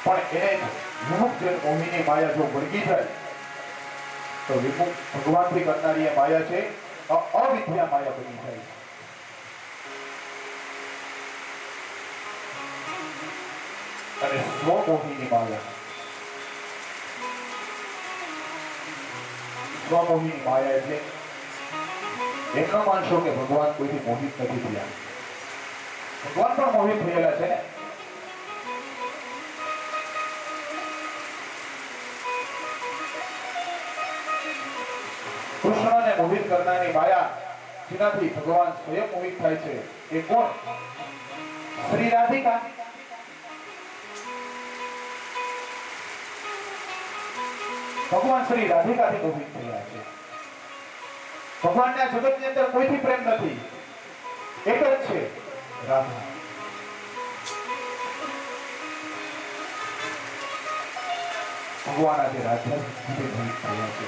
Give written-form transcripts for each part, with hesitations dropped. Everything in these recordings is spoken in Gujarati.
પણ એને વિમુખ જે મોહિની માયા જો વળગી જાય તો વિમુખ ભગવાનથી કરનારી એ માયા છે અવિદ્યા માયા બની જાય. અને સ્વમોહિની માયા, સ્વમોહિની માયા એટલે એમ ન માનશો કે ભગવાન કોઈથી મોહિત નથી થયા. ભગવાન પણ મોહિત થયેલા છે ને. કૃષ્ણને મોહિત કરનારી માયા જેનાથી ભગવાન સ્વયં મોહિત થાય છે એ કોણ? શ્રી રાધિકા. ભગવાન શ્રી રાધિકાથી મોહિત થયા છે. ભગવાનને આ જગતની અંદર કોઈથી પ્રેમ નથી, એક જ છે રાધા. ભગવાન આજે રાધાથી મોહિત થયા છે.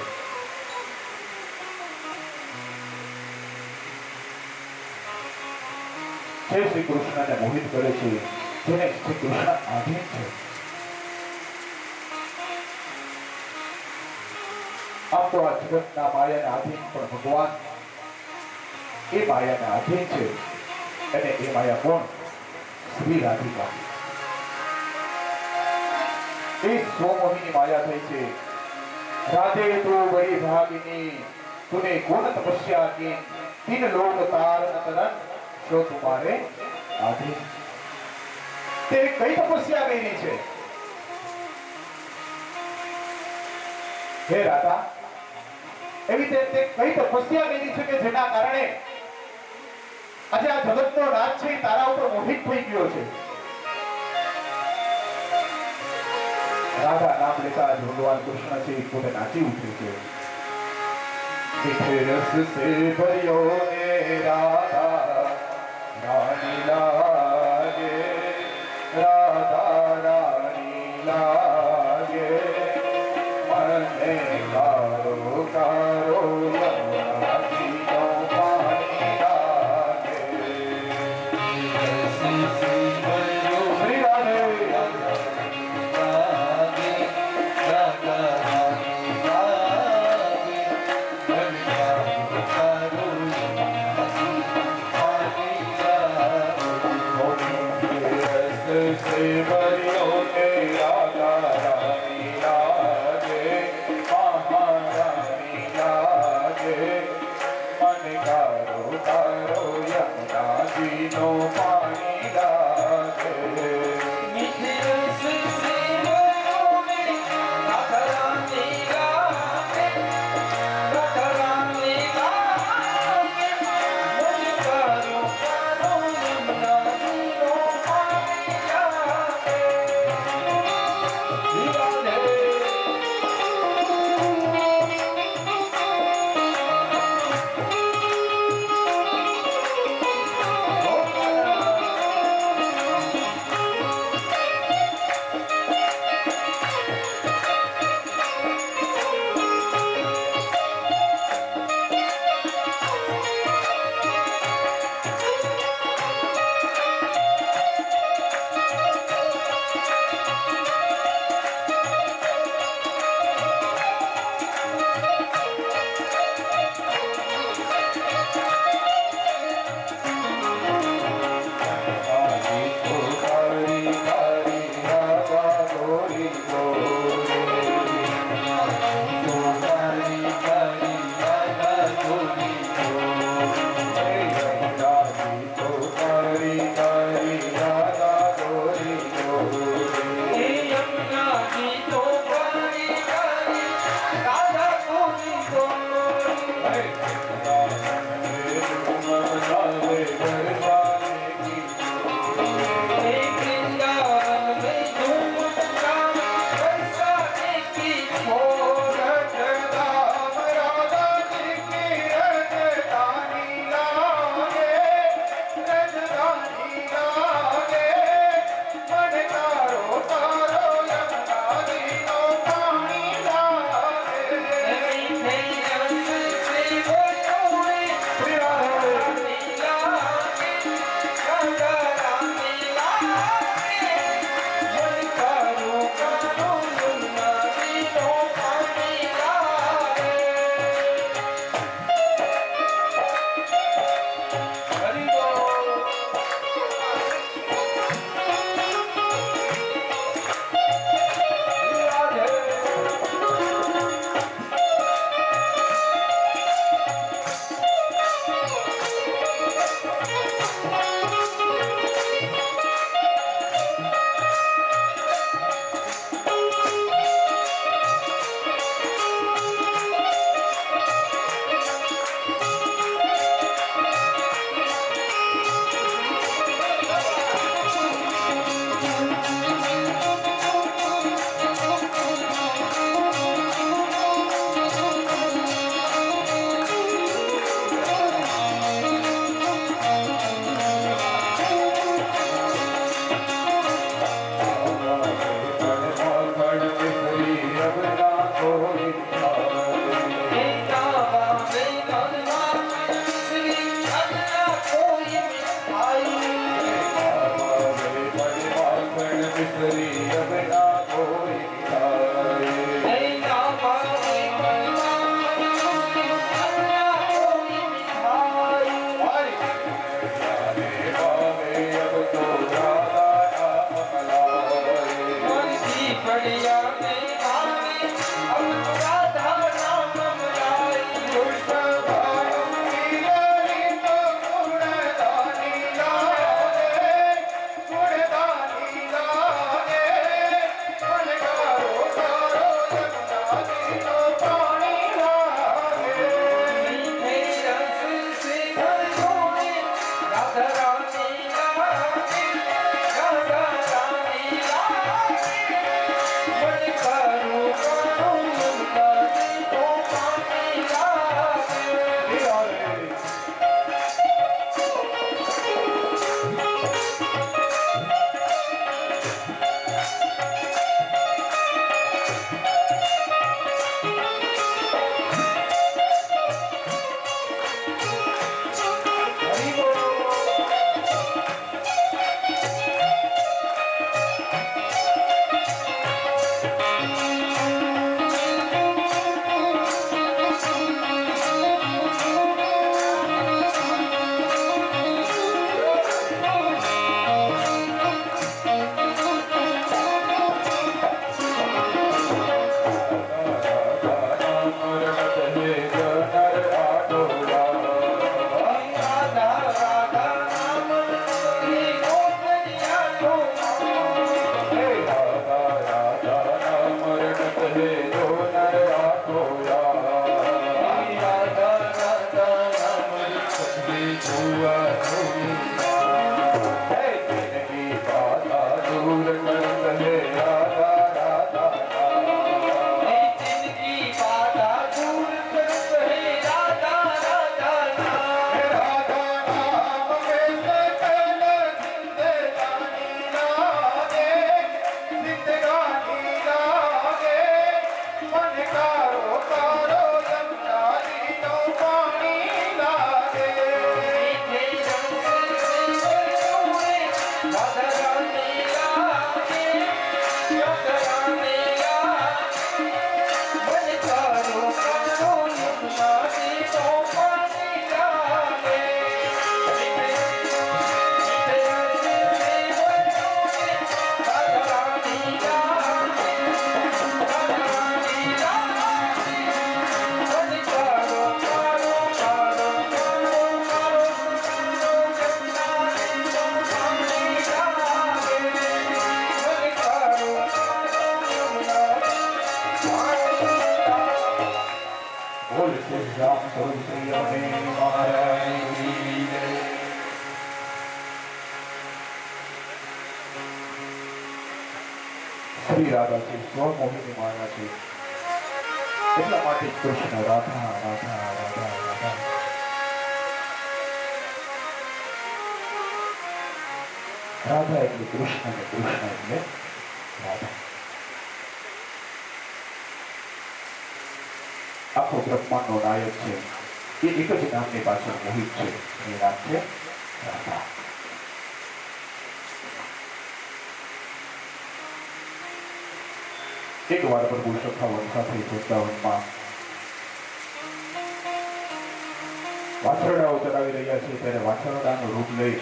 જે શ્રી કૃષ્ણને મોહિત કરે છે, જેને શ્રી કૃષ્ણ આધીન છે. આમ તો આ જગતના માયાને આધીન પણ ભગવાન એ માયાને આધીન છે. અને એ માયા કોણ? શ્રી રાધિકા. એ સ્વમોહિની માયા થઈ છે. રાધે તું બડી ભાગિની, તુને ગુણ તપસ્યા કી, તીન લોક તારન તરન જો તુમારે આધીન. તે કઈ તપસ્યા કરી છે હે રાધા? એવી તે કઈ તપસ્યા કરી છે કે જેના કારણે આજે આ જગતનો રાજ છે તારા ઉપર મોહિત થઈ ગયો છે. રાધા નામ લેતા ભગવાન કૃષ્ણ છે પોતે નાચી ઉઠે છે. મીઠે રસ સે ભર્યો ને રાધા રાની લાગે, રાધા રાની લાગે, મને કારો કારો યમુનાજીનો પાણી લાગે. શ્રી રાધે बिसरी अब ना कोई मिठाई श्री राधा છે સ્વમોહિની માયા છે એટલા માટે કૃષ્ણ રાધા રાધા રાધા રાધા રાધા એટલે કૃષ્ણ ને કૃષ્ણ એટલે રાધા આખો બ્રહ્માંડનો નાયક છે એ એક જ નામની પાછળ મોહિત છે એ નામ છે રાધા એક વાર પ્રભુ સખાવન સાથે વૃંદાવનમાં વાછરડાઓ ચડાવી રહ્યા છે ત્યારે વાછરડાનું રૂપ લઈ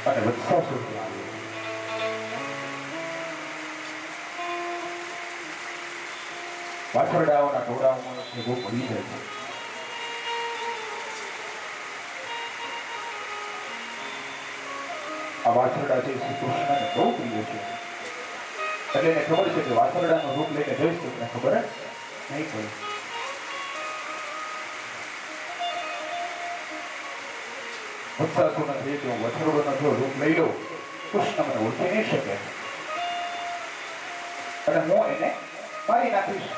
અને વત્સાસુર આવ્યો. વાછરડાઓના ટોળાઓમાં ભેગો પડી જાય છે. આ વાછરડા છે શ્રી કૃષ્ણને બહુ પ્રિય છે એટલે એને ખબર છે કે વાછરડાનું રૂપ લઈને જઈશ તો એને ખબર નહીં પડે. વત્સાસુરને થયું કે હું વાછરડાનો જો રૂપ લઈ લઉં કૃષ્ણ મને ઓળખી નહીં શકે અને હું એને મારી નાખીશ.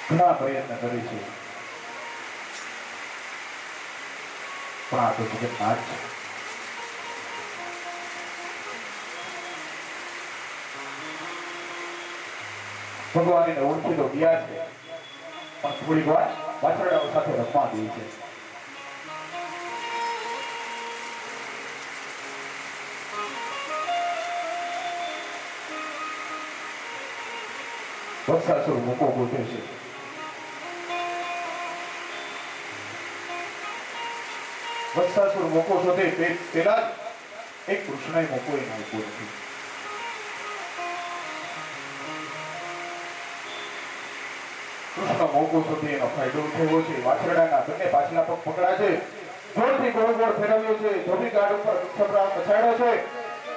ઘણા પ્રયત્ન કરે છે પણ આ તો જગન્નાથ છે. ભગવાન એને ઓળખી તો ગયા છે પણ થોડીક વાર વાછરડાઓ સાથે રમવા દે છે. વત્સાસુર મૂકો ગોઠે છે. વત્સાસુર મૂકો શોધે પેલા જ એક કૃષ્ણએ મૂકો એને મૂકો નથી. કૃષ્ણ મોકો સુધી એનો ફાયદો થયો છે. વાછરડાના બંને પાછલા પગ પકડા છે. જોરથી ગોળ ગોળ ફેરવ્યો છે. ધોબી ગાડ ઉપર છબરા પછાડ્યો છે.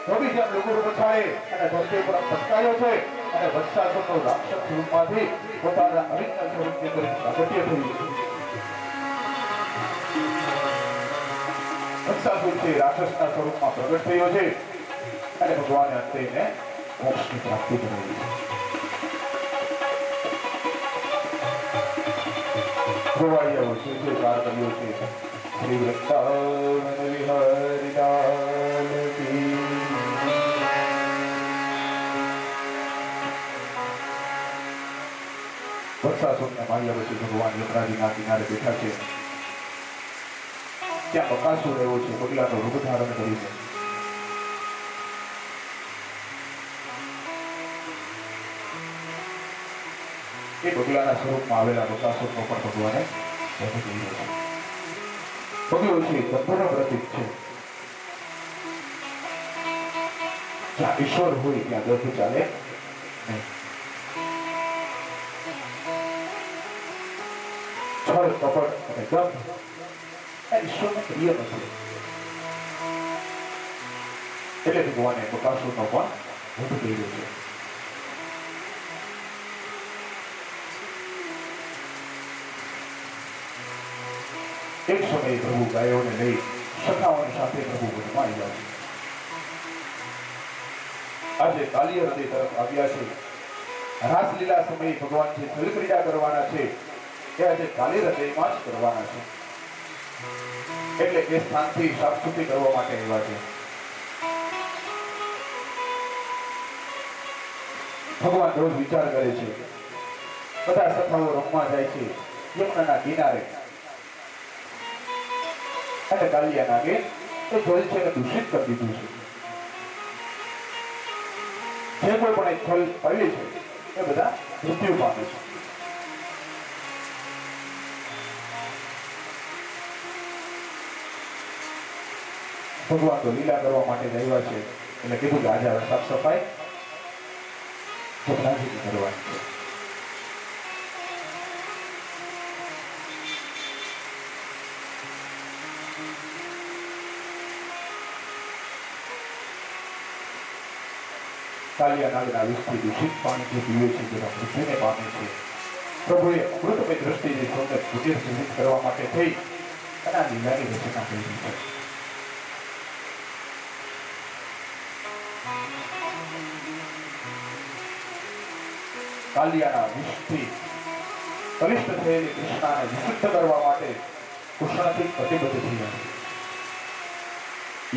ધોબી જેમ લુગડું પછાડે અને ધરતી ઉપર પટકાયો છે અને વત્સાસુરનો રાક્ષસ સ્વરૂપમાંથી પોતાના અવિજ્ઞાન સ્વરૂપની અંદર પ્રાગટ્ય થયું છે. વત્સાસુર છે રાક્ષસના સ્વરૂપમાં પ્રગટ થયો છે અને ભગવાને અંતે એને મોક્ષની પ્રાપ્તિ કરાવી છે. ગોવાળિયાઓ છે જે કાર કર્યો છે. શ્રી વૃંદાવન વિહારી લાલ કી. વત્સાસુરને માર્યા પછી ભગવાન યમરાજીના કિનારે બેઠા છે. ત્યાં બકાસુર એવો છે. પગલાનો રૂપ ધારણ કર્યું છે. એ બગલાના સ્વરૂપમાં આવેલા બકાસુરનો પણ ભગવાને વધ કર્યો છે. બગલો છે ગંધર્વ પ્રતીક છે. જ્યાં ઈશ્વર હોય ત્યાં દર્દ ચાલે નહીં. છળ કપટ અને ગંધ એ ઈશ્વરને પ્રિય નથી. એટલે ભગવાને બકાસુરનો પણ વધ કર્યો છે. એક સમયે પ્રભુ ગાયોને લઈ સખાઓની સાથે પ્રભુ વનમાં આવ્યા છે. આજે કાલિય હૃદય તરફ આવ્યા છે. રાસલીલા સમયે ભગવાન જે જલક્રીડા કરવાના છે એ આજે કાલી હૃદયમાં જ કરવાના છે. એટલે એ સ્થાનથી સાફસૂફી કરવા માટે આવ્યા છે. ભગવાન રોજ વિચાર કરે છે. બધા સખાઓ રમવા જાય છે યમુનાના કિનારે અને કાલિયા નાગે એ જલ છે એને દૂષિત કરી દીધું છે. જે કોઈ પણ એક જલ પડી છે એ બધા મૃત્યુ પામે છે. ભગવાન તો લીલા કરવા માટે જ આવ્યા છે. એટલે કીધું કે આજે સાફ સફાઈ જમનાજીની કરવાની છે. કાલિયા નાગના વિષથી દૂષિત પાણી જે પીવે છે જેના મૃત્યુને પામે છે. પ્રભુએ અમૃતમય દ્રષ્ટિની સૌને કુટીર જીવિત કરવા માટે થઈ અને આ લીલાની રચના કરી છે. કાલિયાના વિષથી કલિષ્ટ થયેલી કૃષ્ણાને વિશુદ્ધ કરવા માટે કૃષ્ણથી પ્રતિબદ્ધ થયા.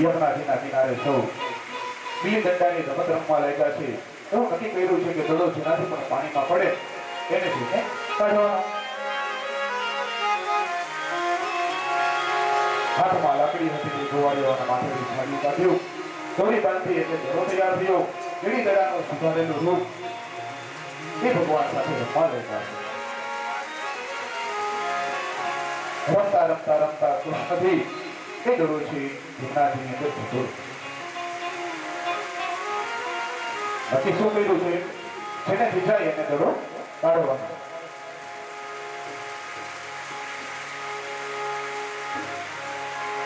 યમુનાજીના કિનારે સૌ ગિલ્લી દંડાની રમત રમવા લાગ્યા છે. એવું નક્કી કર્યું છે કે દડો જેનાથી પણ પાણીમાં પડે એને જોઈને કાઢવાનો. હાથમાં લાકડી હતી તે ગોવાળીઓના માથેથી છાડ્યું કાઢ્યું. દોરી બાંધી એટલે દડો તૈયાર થયો. ગિલ્લી દડાનું સુધારેલું રૂપ એ ભગવાન સાથે રમવા લાગ્યા છે. રમતા રમતા રમતા કૃષ્ણથી એ દડો છે યમુનાજીની અંદર જતો. નક્કી શું કર્યું છે? જેને ખીચાય એને દડો કાઢવાનો.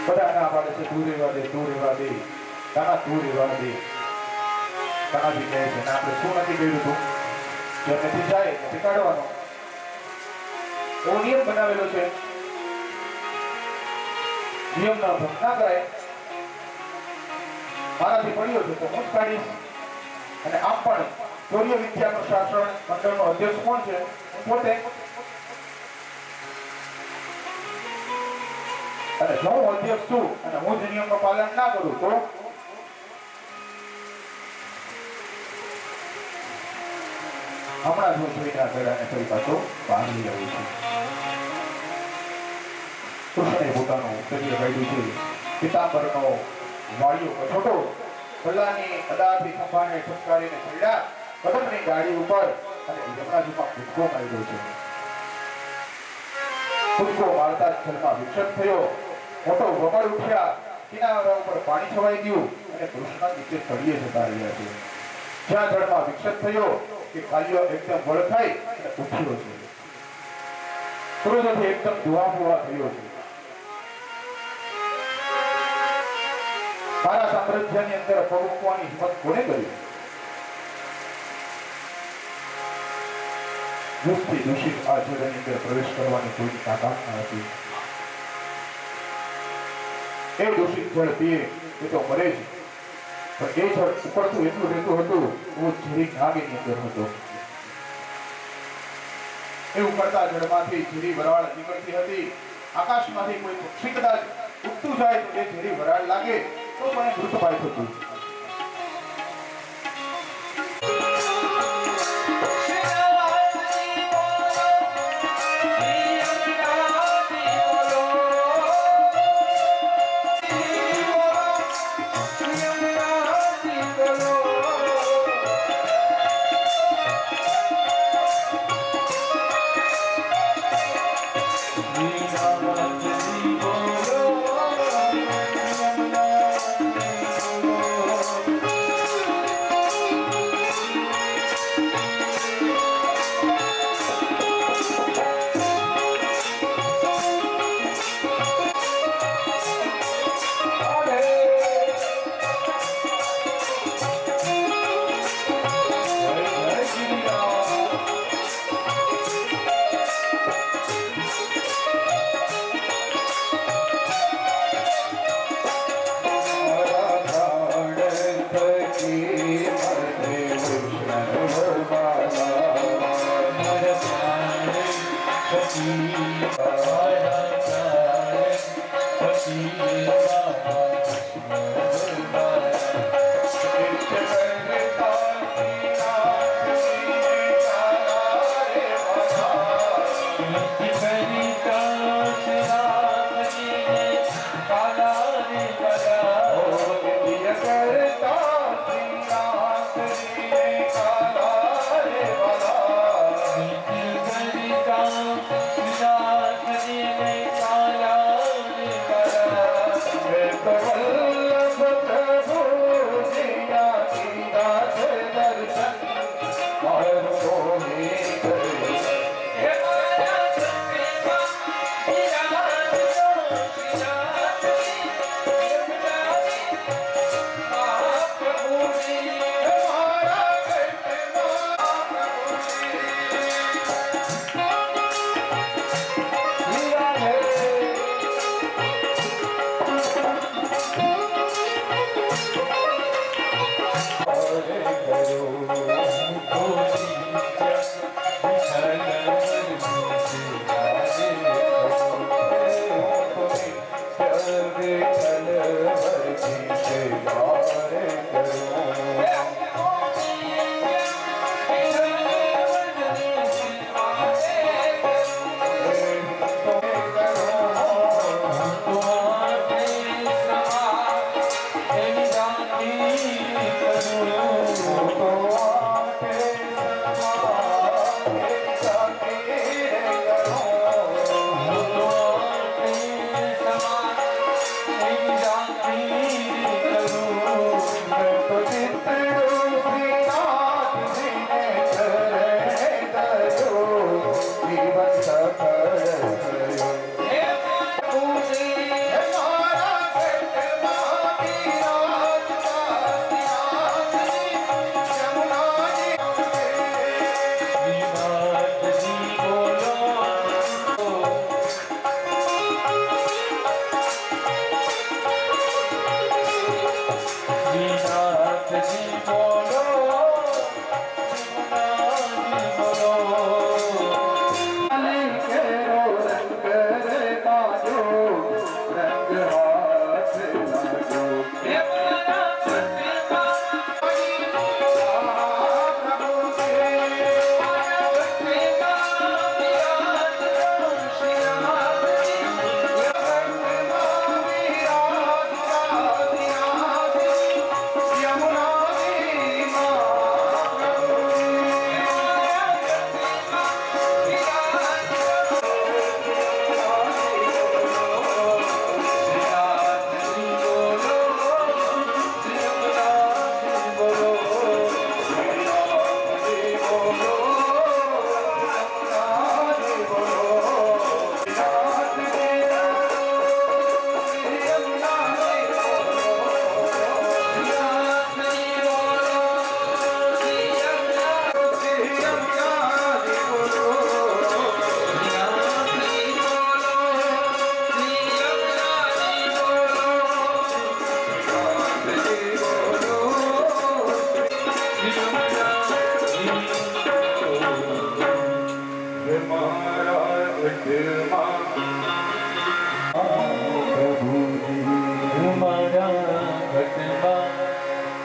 બધા ના પાડે છે તું રેવા દે, તું રેવા દે, કાના તું રેવા દે. કાનાજી કહે છે આપણે શું નક્કી કર્યું હતું? જેને ખીચાય એને કાઢવાનો. એવો નિયમ બનાવેલો છે. નિયમનો ભંગ ના કરાય. મારાથી પડ્યો છે તો હું જ કાઢીશ. અને આમ પણ સૂર્ય વિદ્યા પ્રશાસન મંડળનો અધ્યક્ષ કોણ છે? પોતે. અને જો હું અધ્યક્ષ છું અને હું જ નિયમનું પાલન ના કરું તો હમણાં જો જોઈને આ ગળાને ફરી પાછો બહાર લઈ આવું છું. પોતાનું ઉત્તરીય કાઢ્યું છે. પિતાંબરનો વાળિયો કછોટો ભલ્લાની અદાથી ખંભાને ઠપકારીને ચડ્યા કદમની ગાડી ઉપર અને યમરાજુમાં કૂદકો માર્યો છે. કૂદકો મારતા જળમાં વિક્ષેપ થયો. મોટો વમળ ઉઠ્યા. કિનારા ઉપર પાણી છવાઈ ગયું અને કૃષ્ણ નીચે તળિયે જતા રહ્યા છે. જ્યાં જળમાં વિક્ષેપ થયો કે કાલિયો એકદમ વળખાઈ અને ઉઠ્યો છે. ક્રોધથી એકદમ ધુઆફુઆ થયો છે. મારા સામ્રાજ્યની અંદર પગ મૂકવાની હિંમત કોને કરી? દુષ્ટી દૂષિત આ જળની અંદર પ્રવેશ કરવાની કોઈ તાકાત ન હતી. એ દૂષિત જળ પીએ એ તો મરે જ, પણ એ જળ ઉપરતું એટલું રહેતું હતું એવું ઝેરી નાગની અંદર હતો. એ ઉકળતા જળમાંથી ઝેરી વરાળ નીકળતી હતી. આકાશમાંથી કોઈ પક્ષી કદાચ ઉડતું જાય તો એ ઝેરી વરાળ લાગે તો મને મૃતપાય થતું.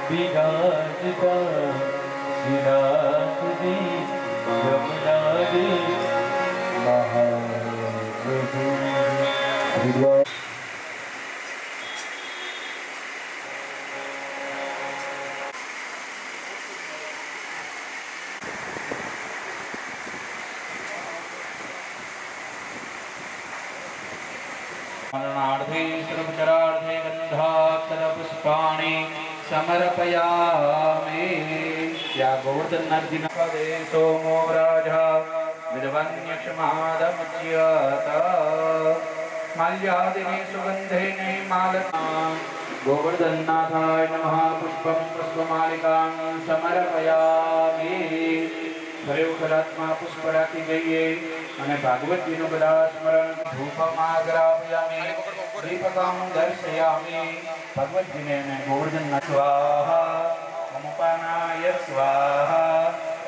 विराजता श्रीनाथ जी यमुना रे महाप्रभु। मरणार्थे सर्वचरार्थे गन्धाक्षरपुष्पाणि समर्पयामि। या गोवर्धनार्जुन पदे सोमो राजा विद्वन्यक्षमादमुच्यत माल्यादिने सुगन्धेने मालना। गोवर्धननाथाय नमः। पुष्पं पुष्पमालिकां समर्पयामि। प्रयोगरात्मा पुष्प राखી જઈએ અને ભાગવતજીનું બધા સ્મરણ ધૂપમાગ્રાપયામિ દીપકં દર્શયામિ। ભગવતજીને અને ગોવર્ધનના સ્વાહા ઓમ અપાનાય સ્વાહા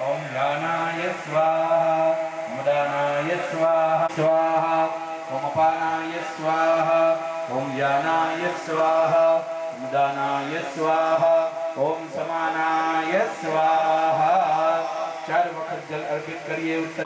ઓમ જ્ઞાનાય સ્વાહા ઓમ દાનાય સ્વાહા સ્વાહા ઓમ અપાનાય સ્વાહા ઓમ જ્ઞાનાય સ્વાહા ઓમ દાનાય સ્વાહા ઓમ સમાનાય સ્વાહા। चार वक्त जल अर्पित करिए। उत्तर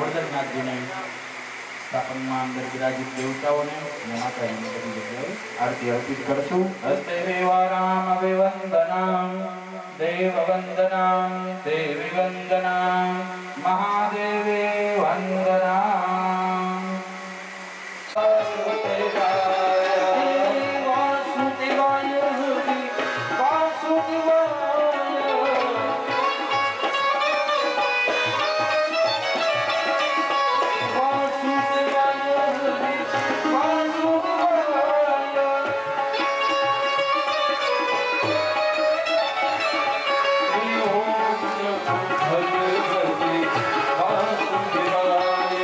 ગોવર્ધનનાથજીને સ્થાપનમાં અંદર વિરાજિત દેવતાઓને અને માતાજીને બધી જગ્યાએ આરતી અર્પિત કરશું. હસ્તે દેવારામ અભિવંદનામ દેવ વંદનામ દેવી વંદનામ મહાદેવે વંદનામ. ભગવતી વાસુદેવાય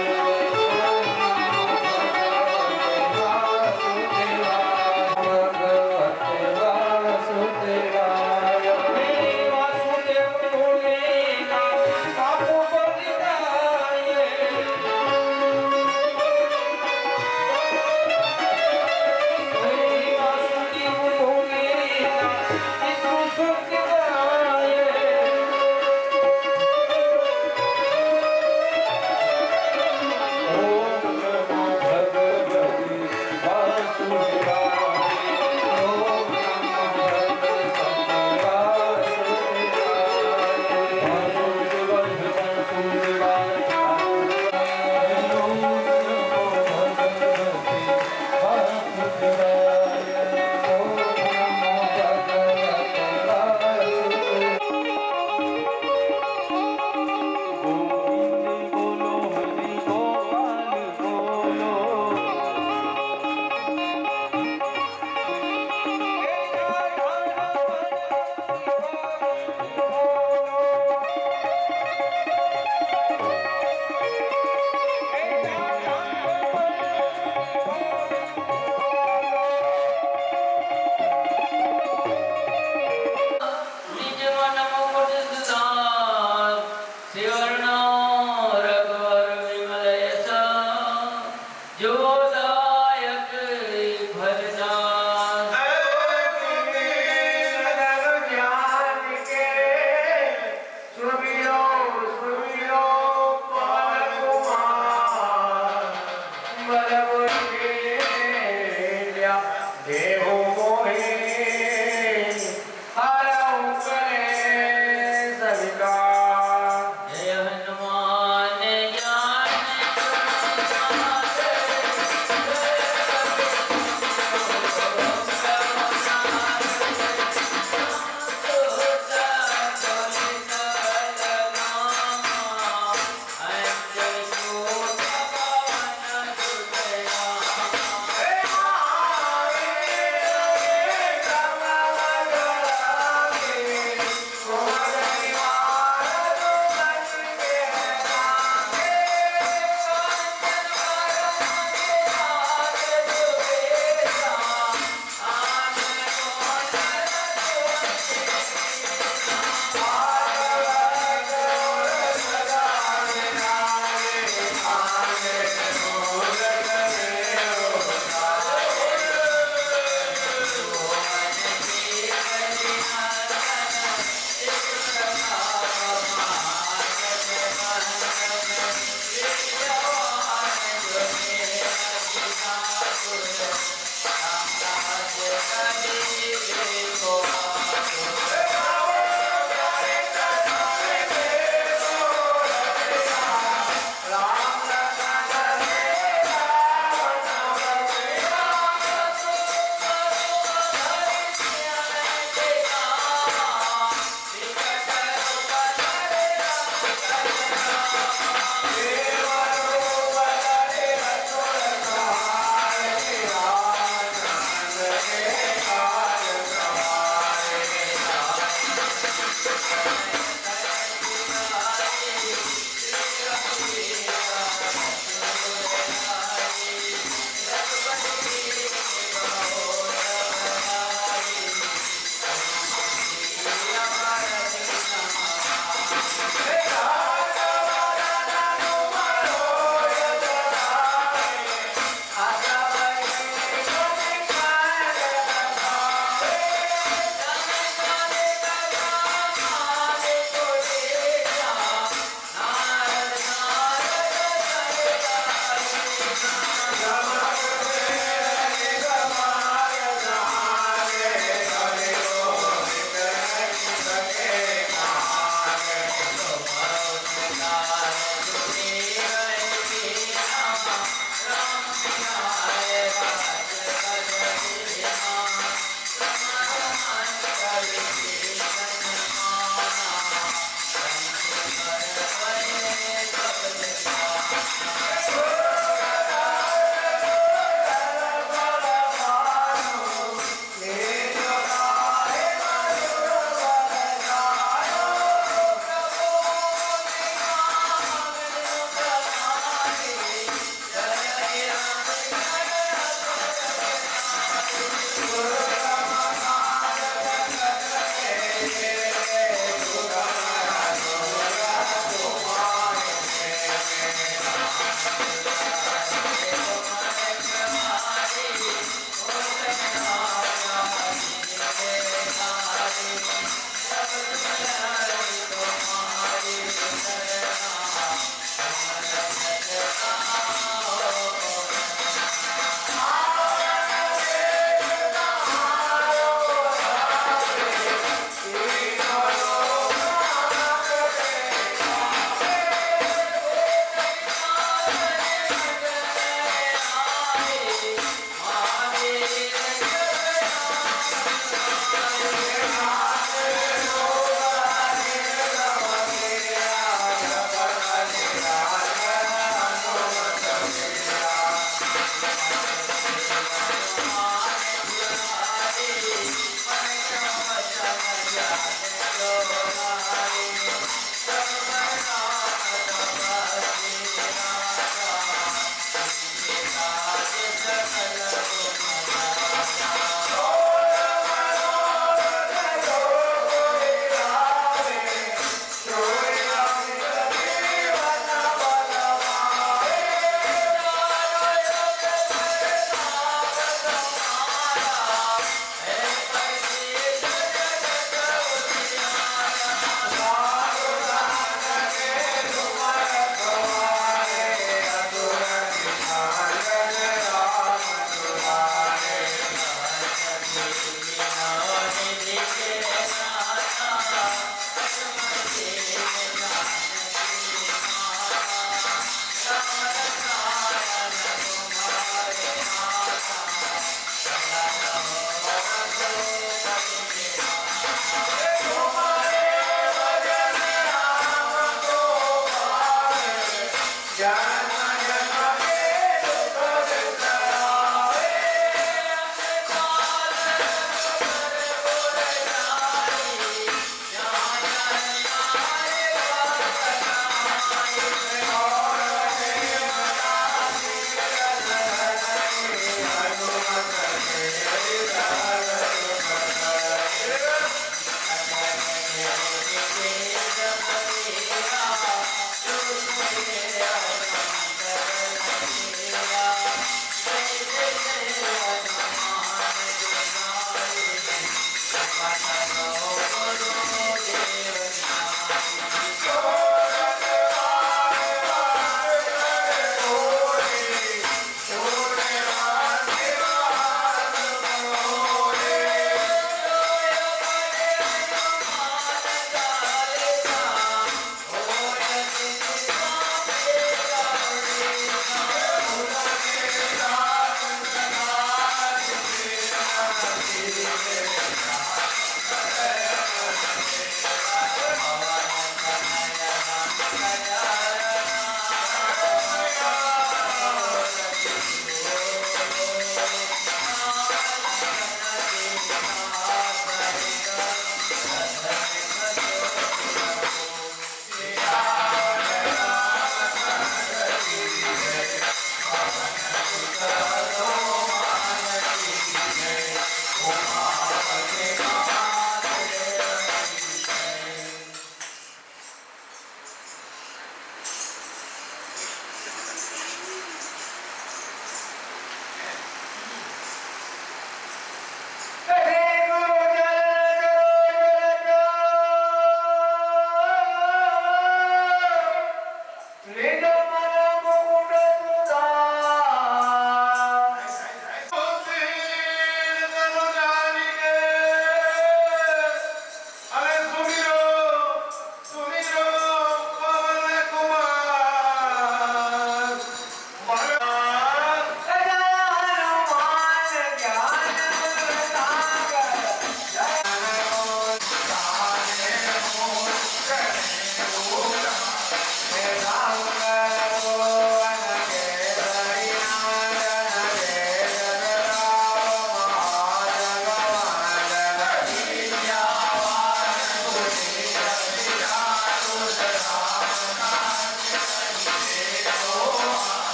લીધો મારા મુકુટ સુધાર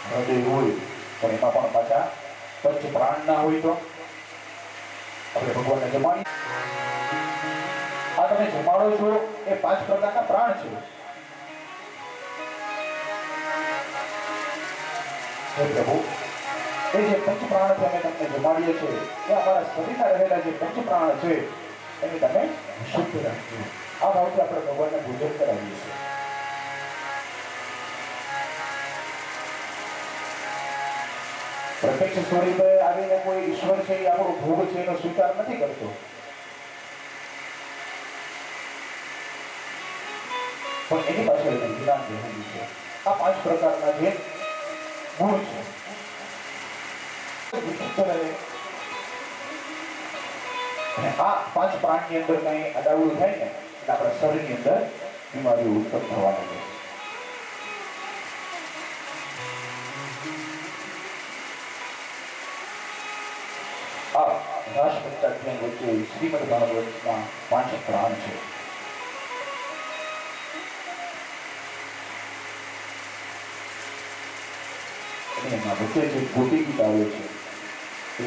હૃદય હોય પણ એમાં પણ પાછા પંચ પ્રાણ ના હોય તો આપણે ભગવાનને જમાડી આ તમે જમાડો છો એ 5 પ્રકારના પ્રાણ છે. હે પ્રભુ એ જે પંચ પ્રાણથી અમે તમને જમાડીએ છીએ એ અમારા શરીરમાં રહેલા જે પંચ પ્રાણ છે એને તમે શુદ્ધ રાખજો. આ ભાવથી આપણે ભગવાનને પૂજન કરાવીએ છીએ. પ્રત્યક્ષ સ્વરૂપે આવીને કોઈ ઈશ્વર છે એ આપણો ભોગ છે એનો સ્વીકાર નથી કરતો. પણ એની પાછળ વિધાન રહેલું છે. આ 5 પ્રકારના જે ગુણ છે અને આ 5 પ્રાણની અંદર કઈ અડાવડું થાય ને એટલે આપણા શરીરની અંદર બીમારીઓ ઉત્પન્ન થવા લાગે. આ રાસ પંચાધ્યાય વચ્ચે શ્રીમદ ભાગવતમાં 5 પ્રાણ છે. એના વચ્ચે જે ગોપી ગીત આવે છે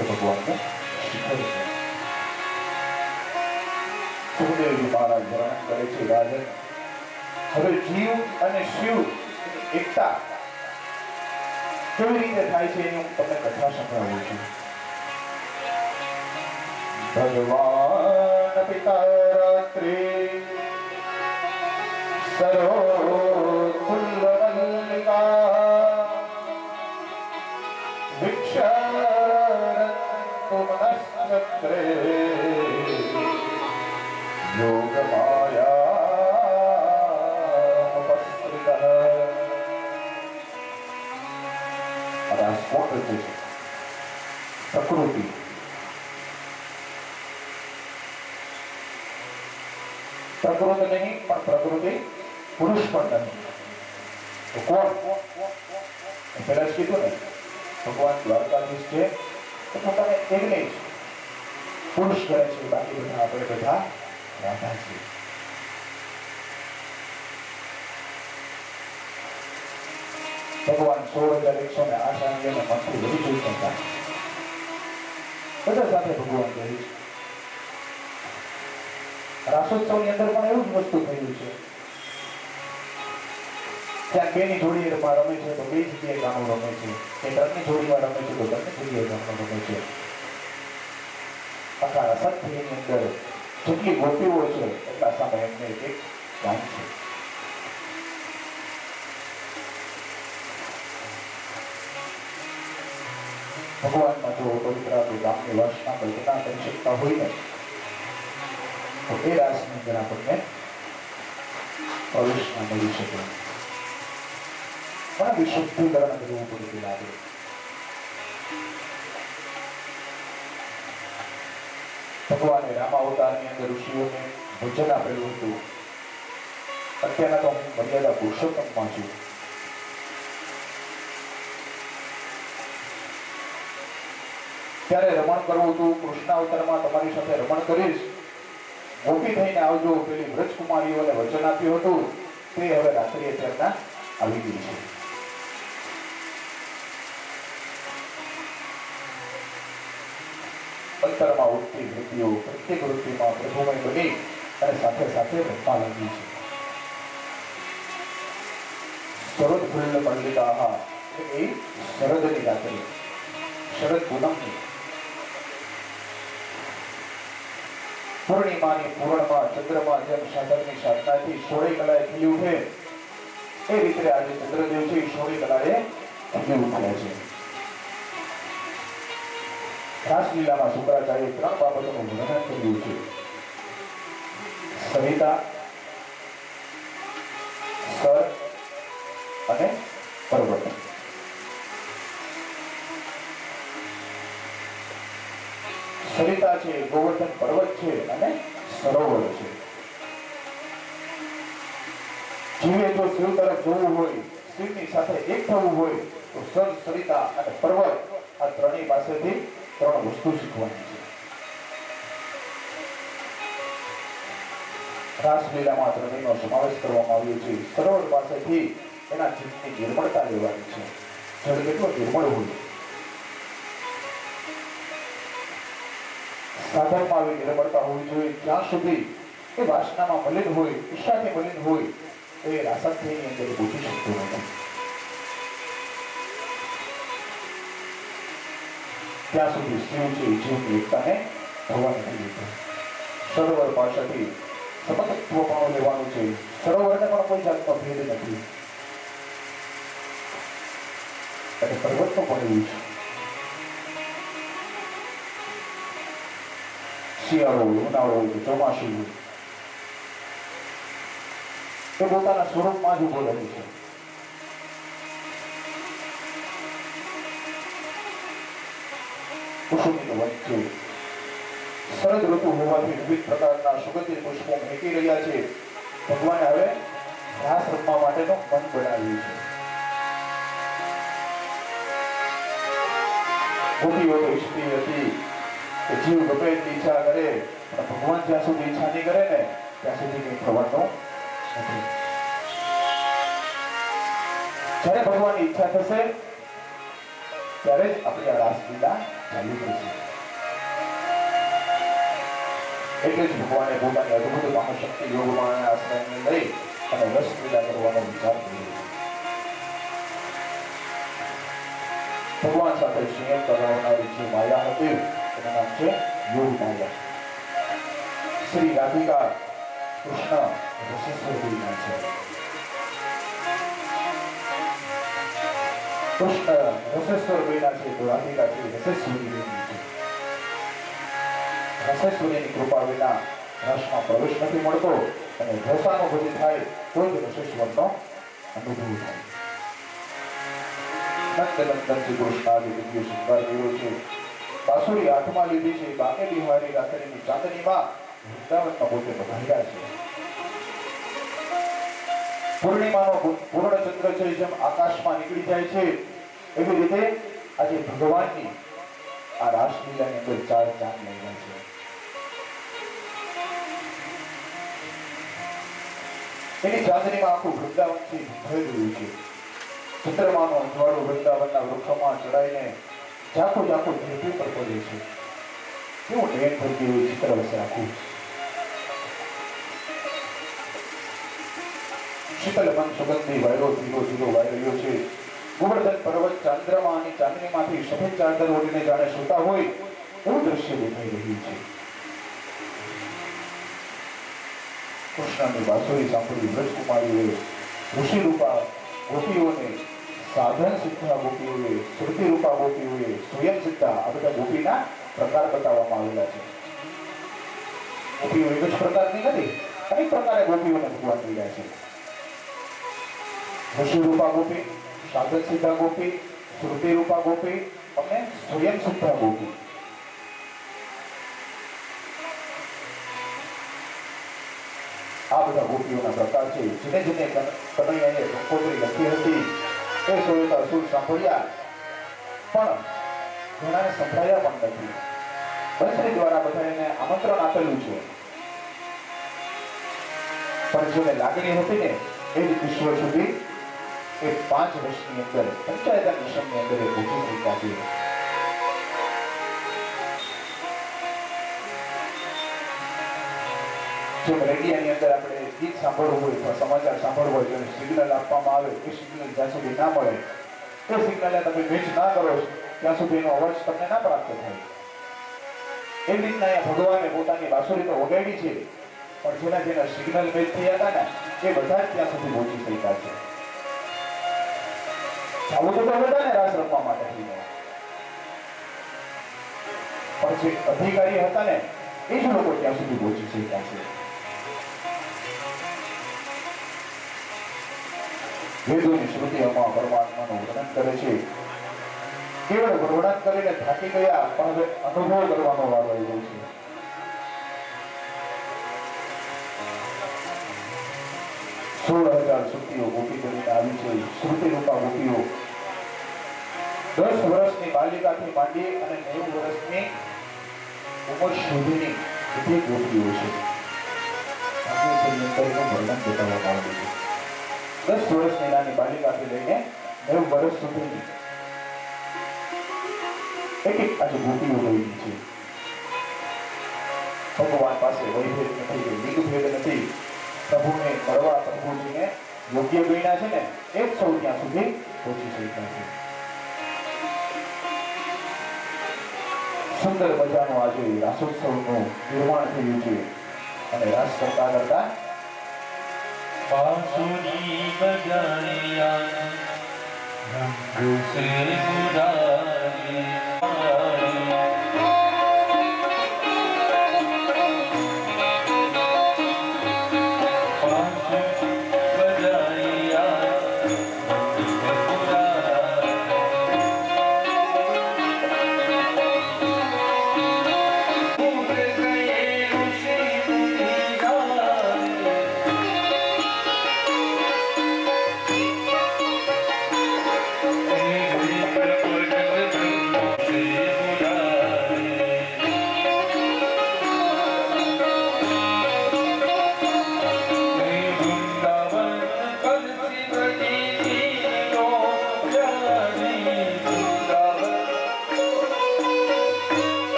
એ ભગવાનને શીખવે છે. સુખદેવજી મહારાજ વર્ણન કરે છે રાજન હવે જીવ અને શિવ એકતા કેવી રીતે થાય છે એની હું તમને કથા સંભળાવું છું. ભગવાન પિતા રાત્રે સરો ફુલ્લમલ્લિકા વિક્ષરંતુ મનશ્ચક્રે યોગમાયાપસ્રિતઃ. આ કોણ રચે છે? પ્રકૃતિ. પ્રકૃતિ નહીં પણ પ્રકૃતિ પુરુષ પણ નહીં તો કોણ? પહેલા જ કીધું ને ભગવાન દ્વારકાધીશ છે તો પોતાને એકને જ પુરુષ કરે છે. બાકી બધા આપણે બધા રાધા છે. ભગવાન 16,108 અંગેને મનથી વધી જોઈ શકતા બધા સાથે ભગવાન કહે છે. રાસોત્સવની અંદર પણ એવું જ વસ્તુ થયું છે. ત્યાં બેની જોડી રમે છે તો બે જગ્યાએ ગાણું રમે છે. એ ત્રણની જોડીમાં રમે છે તો ત્રણની જગ્યાએ ગાણું રમે છે. આખા રસત્યની અંદર જેટલી ગોપીઓ છે એટલા સામે એમને એક ગામ છે. ભગવાનમાં જો પવિત્ર આપણું ગામની વાસના કલ્પના કરી શકતા હોય ને તો એ રાસની અંદર આપણને પ્રવેશમાં મળી શકે. પણ વિશુદ્ધિકરણ કરવું પડતું લાગે. ભગવાને રામાવતારની અંદર ઋષિઓને ભોજન આપેલું હતું. અત્યારના તો હું મર્યાદા પુરુષોત્તમમાં છું. ત્યારે રમણ કરવું હતું. કૃષ્ણ અવતારમાં તમારી સાથે રમણ કરીશ, ગોપી થઈને આવજો. પેલી વ્રજકુમારીઓને વચન આપ્યું હતું તે હવે રાત્રિ અત્યારના આવી ગઈ છે. અંતરમાં ઉઠતી વૃત્તિઓ પ્રત્યેક વૃત્તિમાં પ્રભુમય બની અને સાથે સાથે રમવા લાગી છે. શરદ ફૂલ મલ્લિકા એ શરદની રાત્રિ, શરદ પૂનમની પૂર્ણિમાની પૂર્ણમાં ચંદ્રમાં જેમ સાધનની સાધનાથી 16 કલાએ ખીલી ઉઠે એ રીતે આજે ચંદ્રદેવ છે 16 કલાએ ખીલી ઉઠ્યા છે. રાસલીલામાં શુક્રાચાર્ય 3 બાબતોનું વર્ણન કર્યું છે. સવિતા, સર અને પર્વત. સરિતા છે, ગોવર્ધન પર્વત છે અને સરોવર છે. જીવે જો શિવ તરફ જોવું હોય, શિવની સાથે એક થવું હોય તો સર, સરિતા અને પર્વત આ ત્રણેય પાસેથી 3 વસ્તુ શીખવાની છે. રાસલીલામાં ત્રણેયનો સમાવેશ કરવામાં આવ્યો છે. સરોવર પાસેથી એના જીવની નિર્મળતા લેવાની છે. જળ કેટલો નિર્મળ હોય, સાધનમાં આવી નિર્મળતા હોવી જોઈએ. જ્યાં સુધી એ વાસનામાં મલિન હોય, ઈચ્છાથી મલિન હોય, એ રાસાધ્યાયની અંદર પહોંચી શકતો નથી. ત્યાં સુધી શિવ છે જીવની એકતાને થવા નથી દેતો. સરોવર પાસેથી સમતત્વ પણ લેવાનું છે. સરોવરને પણ કોઈ જાતનો ભેદ નથી. અને પર્વતનો પણ એવું છે. શિયાળો હોય, ઉનાળો હોય, ચોમાસું હોય, એ પોતાના સ્વરૂપમાં જ ઉભો રહે છે. કુસુમની વચ્ચે શરદ ઋતુ હોવાથી વિવિધ પ્રકારના સુગંધિત પુષ્પો મહેકી રહ્યા છે. ભગવાને હવે રાસ રમવા માટેનું મન બનાવ્યું છે. ગોપીઓ તો ઈચ્છતી હતી કે જીવ ગમે એટલી ઈચ્છા કરે, પણ ભગવાન જ્યાં સુધી ઈચ્છા નહીં કરે ને ત્યાં સુધી કંઈ થવાનું નથી. જ્યારે ભગવાનની ઈચ્છા થશે ત્યારે જ આપણી આ રાસલીલા ચાલુ થશે. એટલે જ ભગવાને પોતાની અદભુત મહાશક્તિ યોગમાયાના આશ્રયને લઈ અને રસલીલા કરવાનો વિચાર કર્યો. ભગવાન સાથે સંયમ કરાવનારી જે માયા હતી તેનું નામ છે યોગ માયા. શ્રી રાધિકા કૃષ્ણ રસેશ્વરીના છે. કૃષ્ણ રસેશ્વર બન્યા છે તો રાધિકા છે રસેશ્વરી બની છે. રસેશ્વરીની કૃપા વિના રસમાં પ્રવેશ નથી મળતો અને રસાનુભૂતિ થાય તો જ રસેશ્વરનો અનુભવ થાય. નંદનંદન શ્રી કૃષ્ણ આજે દિવ્ય શૃંગાર કર્યો છે. બાંસુરી હાથમાં લીધી છે. બાકે બિહારી રાત્રિની ચાંદનીમાં વૃંદાવનમાં પોતે પધાર્યા છે. પૂર્ણિમાનો પૂર્ણ ચંદ્ર છે જેમ આકાશમાં નીકળી જાય છે, એવી રીતે આજે ભગવાનની આ રાસલીલાની અંદર ચાર ચાંદ લાગ્યા છે. એની ચાંદનીમાં આખું વૃંદાવનથી ભરાઈ ગયું છે. ચંદ્રમાનો અજવાળું વૃંદાવનના વૃક્ષોમાં ચડાઈને ઝાંખું ઝાંખું ધરતી પર પડે છે. કેવું નયન ભરતી હોય ચિત્ર વસે આખું. શીતલ મન સુગંધી વાયરો ધીરો ધીરો વાઈ રહ્યો છે. ગોવર્ધન પર્વત ચંદ્રમાની ચાંદનીમાંથી સફેદ ચાદર ઓઢીને જાણે સૂતા હોય એવું દ્રશ્ય દેખાઈ રહ્યું છે. કૃષ્ણની બાંસુરી સાંભળી બ્રજકુમારીઓએ ઋષિ રૂપા ગોપીઓને, સાધન સિદ્ધા ગોપીઓએ, શ્રુતિ રૂપા ગોપીઓએ, સ્વયં સિદ્ધા, આ બધા ગોપીના પ્રકાર બતાવવામાં આવેલા છે. ગોપીઓ એક જ પ્રકારની નથી, અનેક પ્રકારે ગોપીઓને ભગવાન મળ્યા છે. ઋષિ રૂપા ગોપી, સાધન સિદ્ધા ગોપી, શ્રુતિ રૂપા ગોપી અને સ્વયં સિદ્ધા ગોપી. આ બધા ગોપીઓના પ્રકાર છે. જેને જેને કનૈયાએ કંકોત્રી લખી હતી એ સૌએ અસુર સાંભળ્યા, પણ ઘણાને સંભળાયા પણ નથી. બંસરી દ્વારા બધાને આમંત્રણ આપેલું છે, પણ જેને લાગણી હતી ને એ જ વિશ્વ સુધી એ 5 વર્ષની અંદર પંચાયત મિશનની અંદર એ પહોંચી શક્યા છે. જેમ રેડિયાની અંદર આપણે ગીત સાંભળવું હોય અથવા સમાચાર સાંભળવું હોય જેને સિગ્નલ આપવામાં આવે, એ સિગ્નલ જ્યાં સુધી ના મળે, એ સિગ્નલને તમે મેચ ના કરો ત્યાં સુધી એનો અવાજ તમને ના પ્રાપ્ત થાય. એ રીતના અહીંયા ભગવાને પોતાની બાંસુરી તો વગાડી છે, પણ જેના જેના સિગ્નલ મેચ થયા હતા ને એ બધા જ ત્યાં સુધી પહોંચી શક્યા છે. આવું તો બધાને રાસ રમવા માટે થઈ ગયા, પણ જે અધિકારી હતા ને એ જ લોકો ત્યાં સુધી પહોંચી શક્યા છે. વેદોની શ્રુતિઓમાં પરમાત્માનું વર્ણન કરે છે. કેવળ વર્ણન કરીને થાકી ગયા, પણ હવે અનુભવ કરવાનો વારો આવ્યો છે. 16,000 શ્રુતિઓ ગોપી કરીને આવી છે. શ્રુતિ રૂપા ગોપીઓ 10 વર્ષની બાલિકાથી માંડી અને 90 વર્ષની ઉંમર સુધીની બધી ગોપીઓ છે. વર્ણન બતાવવામાં આવ્યું છે. 10 વર્ષની નાની બાલિકાથી લઈને 90 વર્ષ સુધીની એક એક આજે ગોપીઓ ગઈ છે. ભગવાન પાસે વૈભેદ નથી, દિગ્ભેદ નથી. પ્રભુને મળવા, પ્રભુજીને યોગ્ય ગણ્યા છે ને એ જ સૌ ત્યાં સુધી પહોંચી શક્યા છે. સુંદર મજાનું આજે રાસોત્સવનું નિર્માણ થયું છે અને રાસ કરતા કરતા बांसुरी बजाया रंग से मुरारी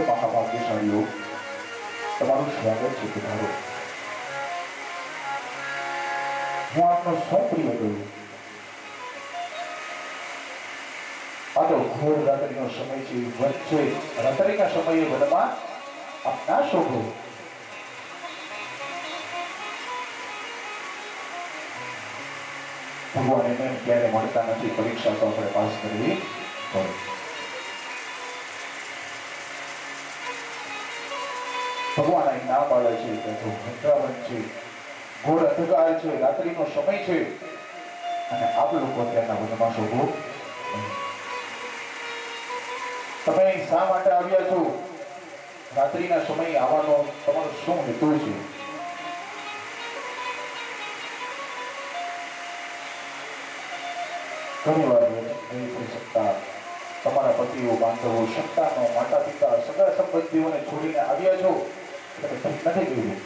મહાભાગ્યશાળીઓ, તમારું સ્વાગત છે. તમારો હું આપનો સૌ પ્રિય કરું. આ તો ઘોર રાત્રિનો સમય છે. વચ્ચે રાત્રિના સમયે વનમાં આપ ના શોભો. ભગવાન એને ક્યારે મળતા નથી. પરીક્ષા તો આપણે પાસ કરવી પડે. ભગવાન અહીં ના પાડે છે કે વૃંદાવન છે, ઘોર અંધકાર છે, રાત્રિનો સમય છે અને આપ લોકો અત્યારના વનમાં શોભો. તમે શા માટે આવ્યા છો? રાત્રિના સમયે આવવાનો તમારો શું હેતુ છે? ઘણી વાર નહીં થઈ શકતા તમારા પતિઓ, બાંધવો, સંતાનો, માતા પિતા, સગા સંબંધીઓને છોડીને આવ્યા છો. તમે ઠીક નથી કર્યું.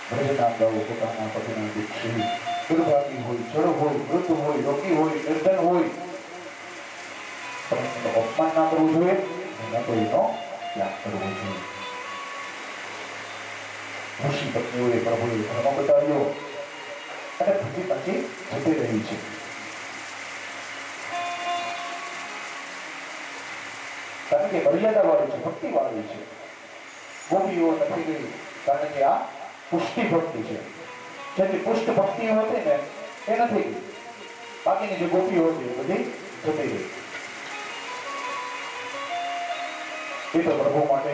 ભજના ગાઓ પોતાના પતિના દુઃખી, દુર્ભાગી હોય, જડ હોય, વૃદ્ધ હોય, રોગી હોય, નિર્ધન હોય, તમે એનો અપમાન ના કરવું જોઈએ, ન તો એનો ત્યાગ કરવો જોઈએ. ઋષિ પત્નીઓએ પ્રભુએ ધર્મ બતાવ્યો અને પછી પછી જતી રહી છે. કારણ કે મર્યાદા વાળી છે, ભક્તિ વાળી છે. ગોપીઓ નથી ગઈ કારણ કે આ પુષ્ટિ ભક્તિ છે. જેથી પુષ્ટ ભક્તિઓ હતી ને એ નથી ગઈ. બાકીની જે ગોપીઓ હતી એ બધી જતી ગઈ. એ તો પ્રભુ માટે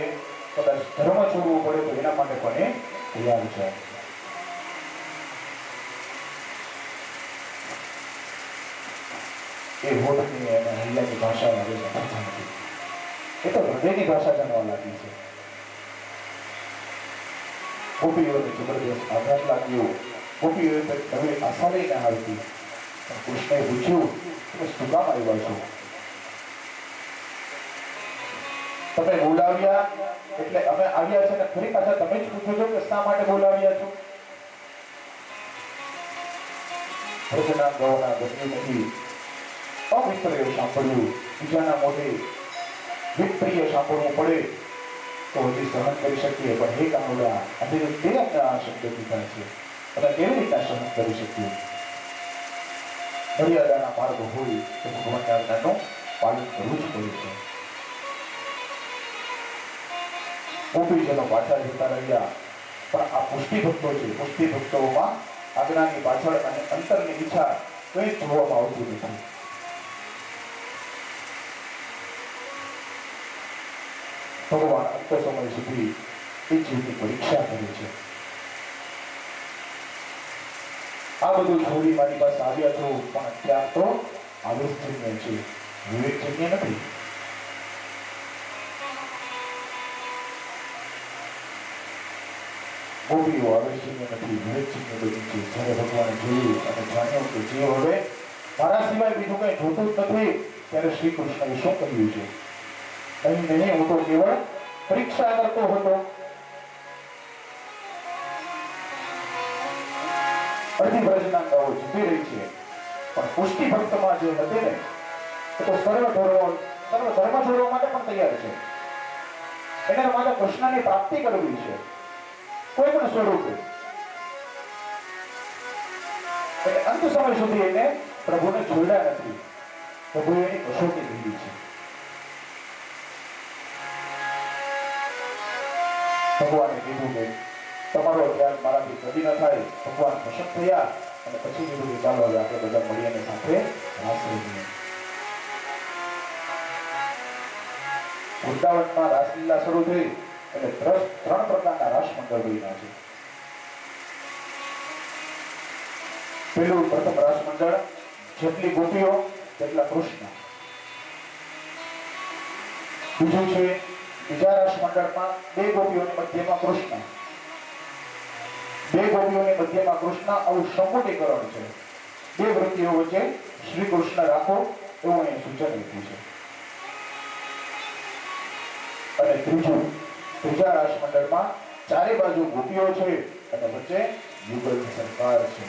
કદાચ ધર્મ છોડવું પડે તો એના માટે પણ એ તૈયાર છે. એ હોઠની અને હૈયાની ભાષા લાગે છે. એ તો હૃદયની ભાષા જાણવા લાગી છે. ગોપીઓને જબરદસ્ત આઘાત લાગ્યો. ગોપીઓએ હવે આશા લઈને આવતી. પણ કૃષ્ણએ પૂછ્યું, તમે શું કામ આવ્યા છો? તમે બોલાવ્યા એટલે અમે આવ્યા છે ને ફરી પાછા તમે જ પૂછો છો કે શા માટે બોલાવ્યા છો? ભજના ગૌના ગમ્યું નથી. અમિત્રએ સાંભળ્યું, બીજાના મોઢે વિપ્રિય સાંભળવું પડે તો હજી સહન કરી શકીએ. પણ હે કાનુડા, આજે તે આ શબ્દ કીધા છે, અમે કેવી રીતના સહન કરી શકીએ? મર્યાદાના માર્ગ હોય તો ભગવાનના આજ્ઞાનું પાલન કરવું જ પડે છે. ગોપીજનો પાછા જતા રહ્યા. પણ આ પુષ્ટિ ભક્તો છે. પુષ્ટિ ભક્તોમાં આજ્ઞાની પાછળ અને અંતરની ઈચ્છા કંઈ જોવામાં આવતું નથી. ભગવાન અંત સમય સુધી એ જીવની પરીક્ષા કરે છે. આ બધું છોડી મારી પાસે આવ્યા છો, પણ અત્યાર તો આવેશજન્ય છે, વિવેકજન્ય નથી. ગોપીઓ આવેશજન્ય નથી, વિવેકજન્ય બની છે. જ્યારે ભગવાને જોયું અને જાણ્યું કે જે હવે મારા સિવાય બીજું કઈ જોતું જ નથી, ત્યારે શ્રી કૃષ્ણએ શું કહ્યું છે? નહીં, હું તો કેવળ પરીક્ષા કરતો હતો. અડધી વ્રજનાંગાઓ જીતી રહી છે, પણ પુષ્ટિ ભક્તમાં જે હતી ને, એ તો સર્વ ધર્મ છોડવા માટે પણ તૈયાર છે. એને માતા કૃષ્ણની પ્રાપ્તિ કરવી છે, કોઈ પણ સ્વરૂપે. એટલે અંત સમય સુધી એને પ્રભુને છોડ્યા નથી. પ્રભુએ એની કસોટી લીધી છે. ભગવાને કીધું કે તમારો ત્યાગ મારાથી કદી ન થાય. ભગવાન પ્રસન્ન થયા અને પછી કીધું કે ચાલો હવે આપણે બધા મળીને સાથે રાસ રમીએ. વૃંદાવનમાં રાસલીલા શરૂ થઈ એટલે 3 પ્રકારના રાસ મંડળ બન્યા છે. પેલું પ્રથમ રાસ મંડળ, જેટલી ગોપીઓ તેટલા કૃષ્ણ. બીજું છે બીજા રાસ મંડળમાં 2 ગોપીઓની મધ્યમાં કૃષ્ણ, 2 ગોપીઓની મધ્યમાં કૃષ્ણ. આવું સંપૂર્ણીકરણ છે. 2 વૃત્તિઓ વચ્ચે શ્રી કૃષ્ણ રાખો એવું અહીં સૂચન આપ્યું છે. અને ત્રીજા રાસ મંડળમાં 4 બાજુ ગોપીઓ છે અને વચ્ચે યુગલ સરકાર છે.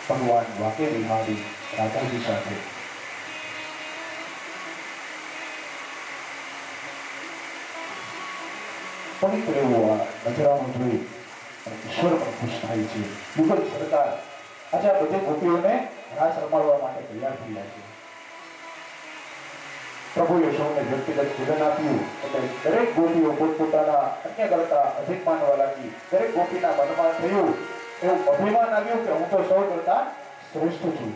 ભગવાન વાકે વિહારી રાધાજી સાથે. પવિત્ર એવું આ નજરાનું જોઈ અને ઈશ્વર પણ ખુશ થાય છે. યુગલ સરકાર આજે આ બધી ગોપીઓને રાસ રમાડવા માટે તૈયાર થયા છે. પ્રભુએ સૌને વ્યક્તિગત જીવન આપ્યું એટલે દરેક ગોપીઓ પોતપોતાના અન્ય કરતા અધિક માનવા લાગી. દરેક ગોપીના મનમાં થયું એવું અભિમાન આવ્યું કે હું તો સૌ કરતા શ્રેષ્ઠ છું.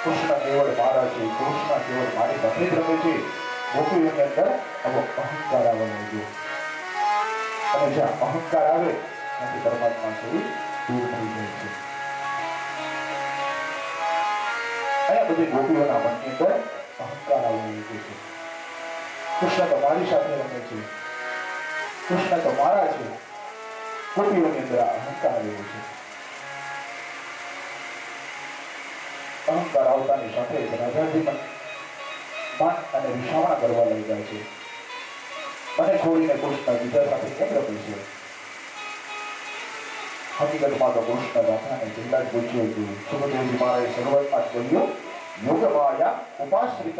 કૃષ્ણ કેવળ મારા છે, કૃષ્ણ કેવળ મારી સાથે જ રમે છે. ગોપીઓની અંદર આવો અહંકાર આવવા લાગ્યો. અને જ્યાં અહંકાર આવે ત્યાંથી પરમાત્મા સુધી દૂર થઈ જાય છે. અહીંયા બધી ગોપીઓના મનની અંદર અહંકાર આવવા લાગ્યો છે. કૃષ્ણ તો મારી સાથે રમે છે, કૃષ્ણ તો મારા છે. ગોપીઓની અંદર આ અહંકાર આવ્યો છે. અહંકાર આવતાની સાથે રાજાજી માન અને વિષાવણા કરવા લાગ્યા છે. મને છોડીને કૃષ્ણ બીજા સાથે કેમ રમે છે? હકીકતમાં તો કૃષ્ણ રાધાને પહેલા જ પૂછ્યું હતું. સુખદેવજી મહારાજે શરૂઆતમાં જ કહ્યું, યોગ માયા ઉપાશ્રિત.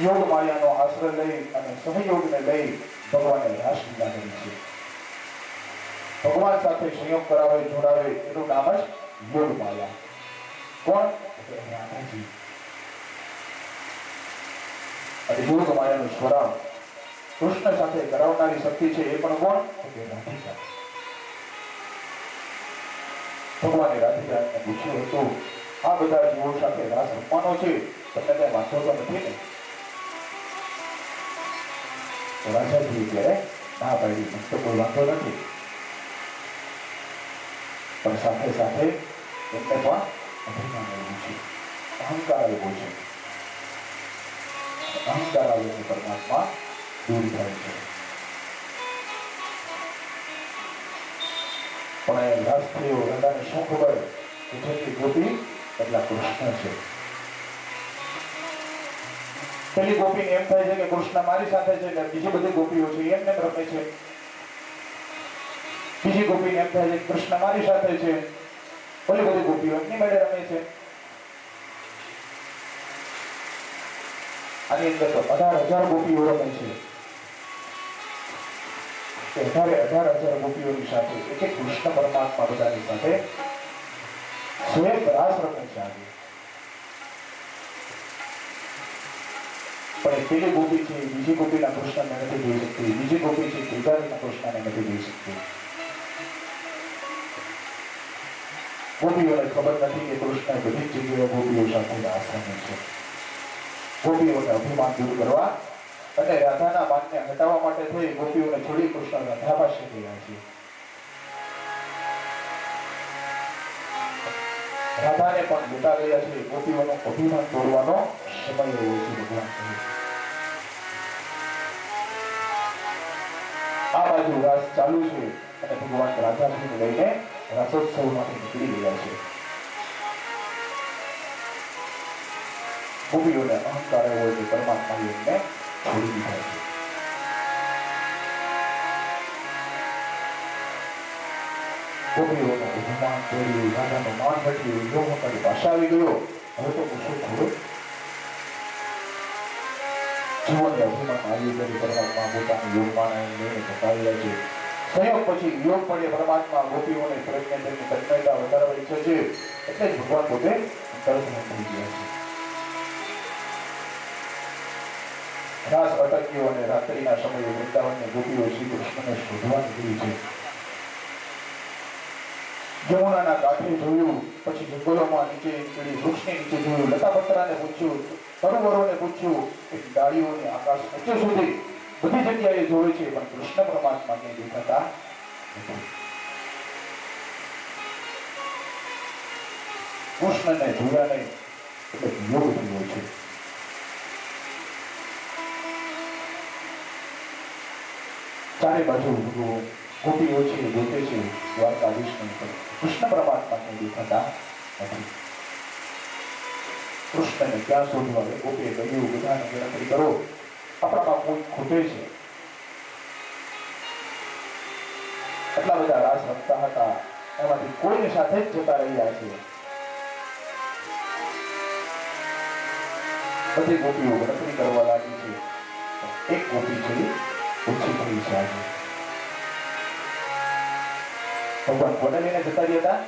યોગ માયાનો આશ્રય લઈ અને સહયોગને લઈ ભગવાને રાસલીલા કરી છે. ભગવાન સાથે સંયોગ કરાવે, જોડાવે એનું નામ જ યોગ માયા. કોણ? રાધાજી. અને યોગ માયાનું સ્વરામ કૃષ્ણ સાથે કરાવનારી શક્તિ છે એ પણ કોણ? રાધિકા. ભગવાને રાધિકાને પૂછ્યું હતું, આ બધા જીવો સાથે રાસ રમવાનો છે, તમને કઈ વાંધો તો નથી ને? તો રાજાજી ત્યારે ના પાડી, મને તો કોઈ વાંધો નથી. પણ સાથે સાથે એમને પણ અભિમાન આવ્યું છે, અહંકાર આવ્યો છે. અહંકાર આવે છે પરમાત્મા દૂર થાય છે. પણ એ રાસ થયો, રાધાને શું ખબર કે જેટલી ગોપી એટલા કૃષ્ણ છે. પેલી ગોપીને એમ થાય છે કે કૃષ્ણ મારી સાથે છે, બીજી બધી ગોપીઓ છે એમને રમે છે. બીજી ગોપીને એમ થાય છે કૃષ્ણ મારી સાથે છે, ઓલી બધી ગોપીઓ એમની મેળે રમે છે. આની અંદર તો 18,000 ગોપીઓ રમે છે. 18,000 ગોપીઓની સાથે એક કૃષ્ણ પરમાત્મા બધાની સાથે સ્વયં રાસ રમે છે આજે. પણ પેલી ગોપી છે બીજી ગોપીના કૃષ્ણને નથી જોઈ શકતી, બીજી ગોપી છે ત્રીજાના કૃષ્ણને નથી જોઈ શકતી. ગોપીઓને ખબર નથી કે કૃષ્ણ બધી જ જગ્યાએ ગોપીઓ સાથે રાસ રમે છે. ગોપીઓને અભિમાન દૂર કરવા અને રાધાના માનને હટાવવા માટે થઈ ગોપીઓને છોડી કૃષ્ણ રાધા પાસે ગયા છે. રાધાને પણ લેતા ગયા છે. ગોપીઓનો અભિમાન તોડવાનો સમય એવો છે. ભગવાન કહે આ બાજુ રાસ ચાલુ છે અને ભગવાન રાધાજીને લઈને રસોત્સવમાંથી નીકળી ગયા છે. ગોપીઓને અહંકાર આવ્યો એટલે પરમાત્માએ એમને છોડી દીધા છે. ગોપીઓનો અભિમાન તોડ્યું, રાધાનું માન ઘટ્યું, યોગની ભાષા આવી ગયો. હવે તો પૂછો થોડું જીવનને અભિમાન આવી કરી પરમાત્મા પોતાની યોગમાન લઈને જતા રહ્યા છે. સંયોગ પછી યોગ પડે પરમાત્મા ગોપીઓને પ્રજ્ઞાની તન્મયતા વધારવા ઈચ્છે છે. એટલે જ ભગવાન પોતે અંતર્ધ્યાન થઈ ગયા છે. રાસ અટક્યો અને રાત્રિના સમયે વૃંદાવનની ગોપીઓ શ્રી કૃષ્ણને શોધવા નીકળી છે. યમુનાના કાંઠે જોયું, પછી જંગલોમાં નીચે નીકળી, વૃક્ષની નીચે જોયું, લતાપત્રાને પૂછ્યું, સરોવરોને પૂછ્યું, એક ડાળીઓની આકાશ ઊંચે સુધી બધી જગ્યાએ જોવે છે, પણ કૃષ્ણ પરમાત્માને દેખાતા નથી. કૃષ્ણને જોયા નહીં એટલે યોગ થયો છે. ચારે બાજુ ગોપીઓ છે, ગોતે છે, દ્વારકાધીશને કૃષ્ણ પરમાત્માને દેખાતા નથી. કૃષ્ણને ક્યાં શોધવા? ગોપીએ કહ્યું, બધાને ગણતરી કરો, આપણામાં કોઈ ખૂટે છે. એટલા બધા રાસ રમતા હતા, એમાંથી કોઈની સાથે જ જતા રહ્યા છે. બધી ગોપીઓ ગણતરી કરવા લાગી છે. એક ગોપી છે ઓછી થઈ છે. આજે ભગવાન કોને લઈને જતા રહ્યા હતા?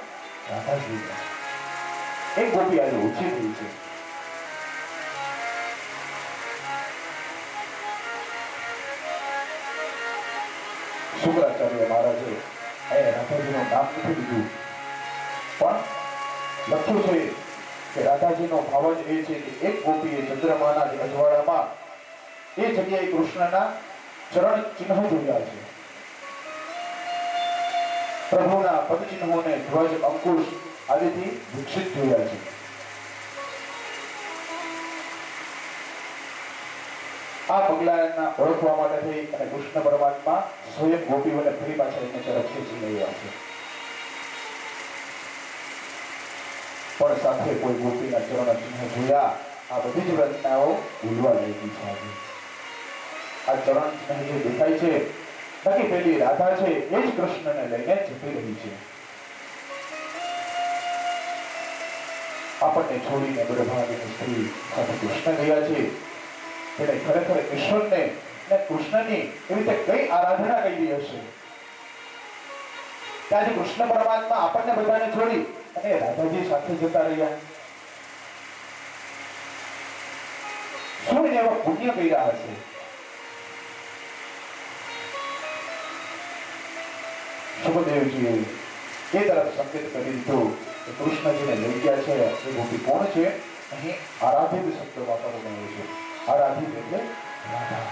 રાધાજી. એક ગોપી આજે ઓછી થઈ છે. શુક્રાચાર્ય મહારાજે અહીંયા રાધાજીનું નામ નથી લીધું, પણ લખ્યું છે કે રાધાજીનો ભાવ જ એ છે કે એક ગોપીએ ચંદ્રમાના અજવાળામાં એ જગ્યાએ કૃષ્ણના ચરણ ચિહ્નો જોયા છે. પ્રભુના પદચિહ્નોને ધ્વજ, અંકુશ આદિથી વિકસિત જોયા છે. આ પગલાંના ઓળખવા માટે થઈ અને કૃષ્ણ પરમાત્મા સ્વયં ગોપીઓને ફરી પાછા એને તરફ ખેંચી રહ્યા છે. પણ સાથે કોઈ ગોપીના ચરણ ચિહ્ન જોયા, આ બધી જ રચનાઓ ભૂલવા લાગી છે. આ ચરણ ચિહ્ન જે દેખાય છે, નક્કી પેલી રાધા છે, એ જ કૃષ્ણને લઈને જતી રહી છે. આપણને છોડીને બળભાગીની સ્ત્રી સાથે કૃષ્ણ ગયા છે. તેને ખરેખર ઈશ્વરને ને કૃષ્ણની એવી રીતે કઈ આરાધના કરી હશે? ત્યારે કૃષ્ણ પરમાત્મા આપણને બધાને છોડી અને રાધાજી સાથે જતા રહ્યા. શું એને એવા પુણ્ય કર્યા હશે? સુખદેવજીએ એ તરફ સંકેત કરી દીધું કે કૃષ્ણજીને લઈ ગયા છે. એ ગોપી કોણ છે? અહીં આરાધિત શબ્દ વાપરવામાં છે. આરાધિત એટલે રાધા.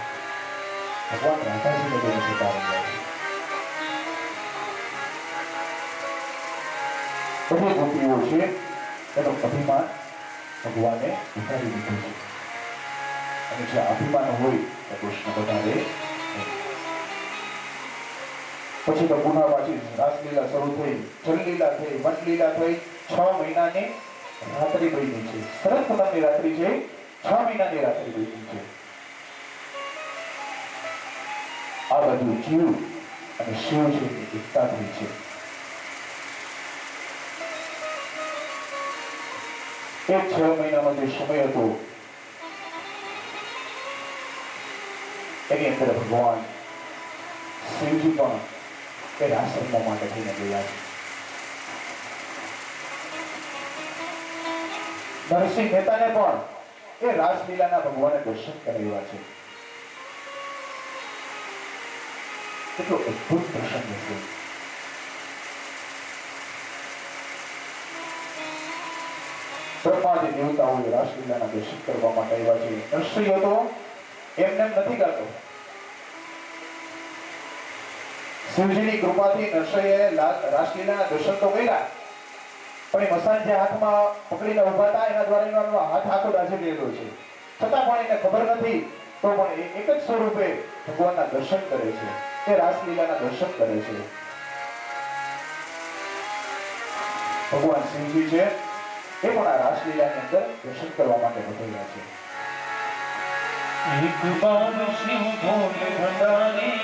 ભગવાન રાધાજીને લઈને જતા રહ્યા છે. બધી ગોપીઓ છે, એનું અભિમાન ભગવાને ઉતારી દીધું છે. અને જે અભિમાન હોય તે કૃષ્ણ વધારે. પછી તો પુનઃ પાછી રાસલીલા શરૂ થઈ, જલલીલા થઈ, વનલીલા થઈ. 6 મહિનાની રાત્રિ બની છે. સરસ પ્રકારની રાત્રિ છે. 6 મહિનાની રાત્રિ બની છે. આ બધું જીવ અને શિવ છે એકતા થઈ છે. એ 6 મહિનાનો જે સમય હતો એની અંદર ભગવાન શિવજી પણ એ રાસ રમવા માટે થઈને ગયા છે. નરસિંહ મહેતાને પણ એ રાસલીલાના ભગવાને દર્શન કરાવ્યા છે. કેટલો અદભુત પ્રસંગ છે. બ્રહ્માજી દેવતાઓએ રાસલીલાના દર્શન કરવા માટે આવ્યા છે. નરસિંહ તો એમને એમ નથી કરતો. શિવજીની કૃપાથી નરસિંહે રાસલીલાના દર્શન તો કર્યા, પણ એ મસાણ જે હાથમાં પકડીને ઉભા હતા એના દ્વારા એનો હાથ આખો દાઝી ગયેલો છે. છતાં પણ એને ખબર નથી, તો પણ એ એક જ સ્વરૂપે ભગવાનના દર્શન કરે છે, એ રાસલીલાના દર્શન કરે છે. ભગવાન શિવજી છે એ પણ આ રાસલીલાની અંદર દર્શન કરવા માટે બધાયા છે. એક બાર શિવ ભોલે ભંડારી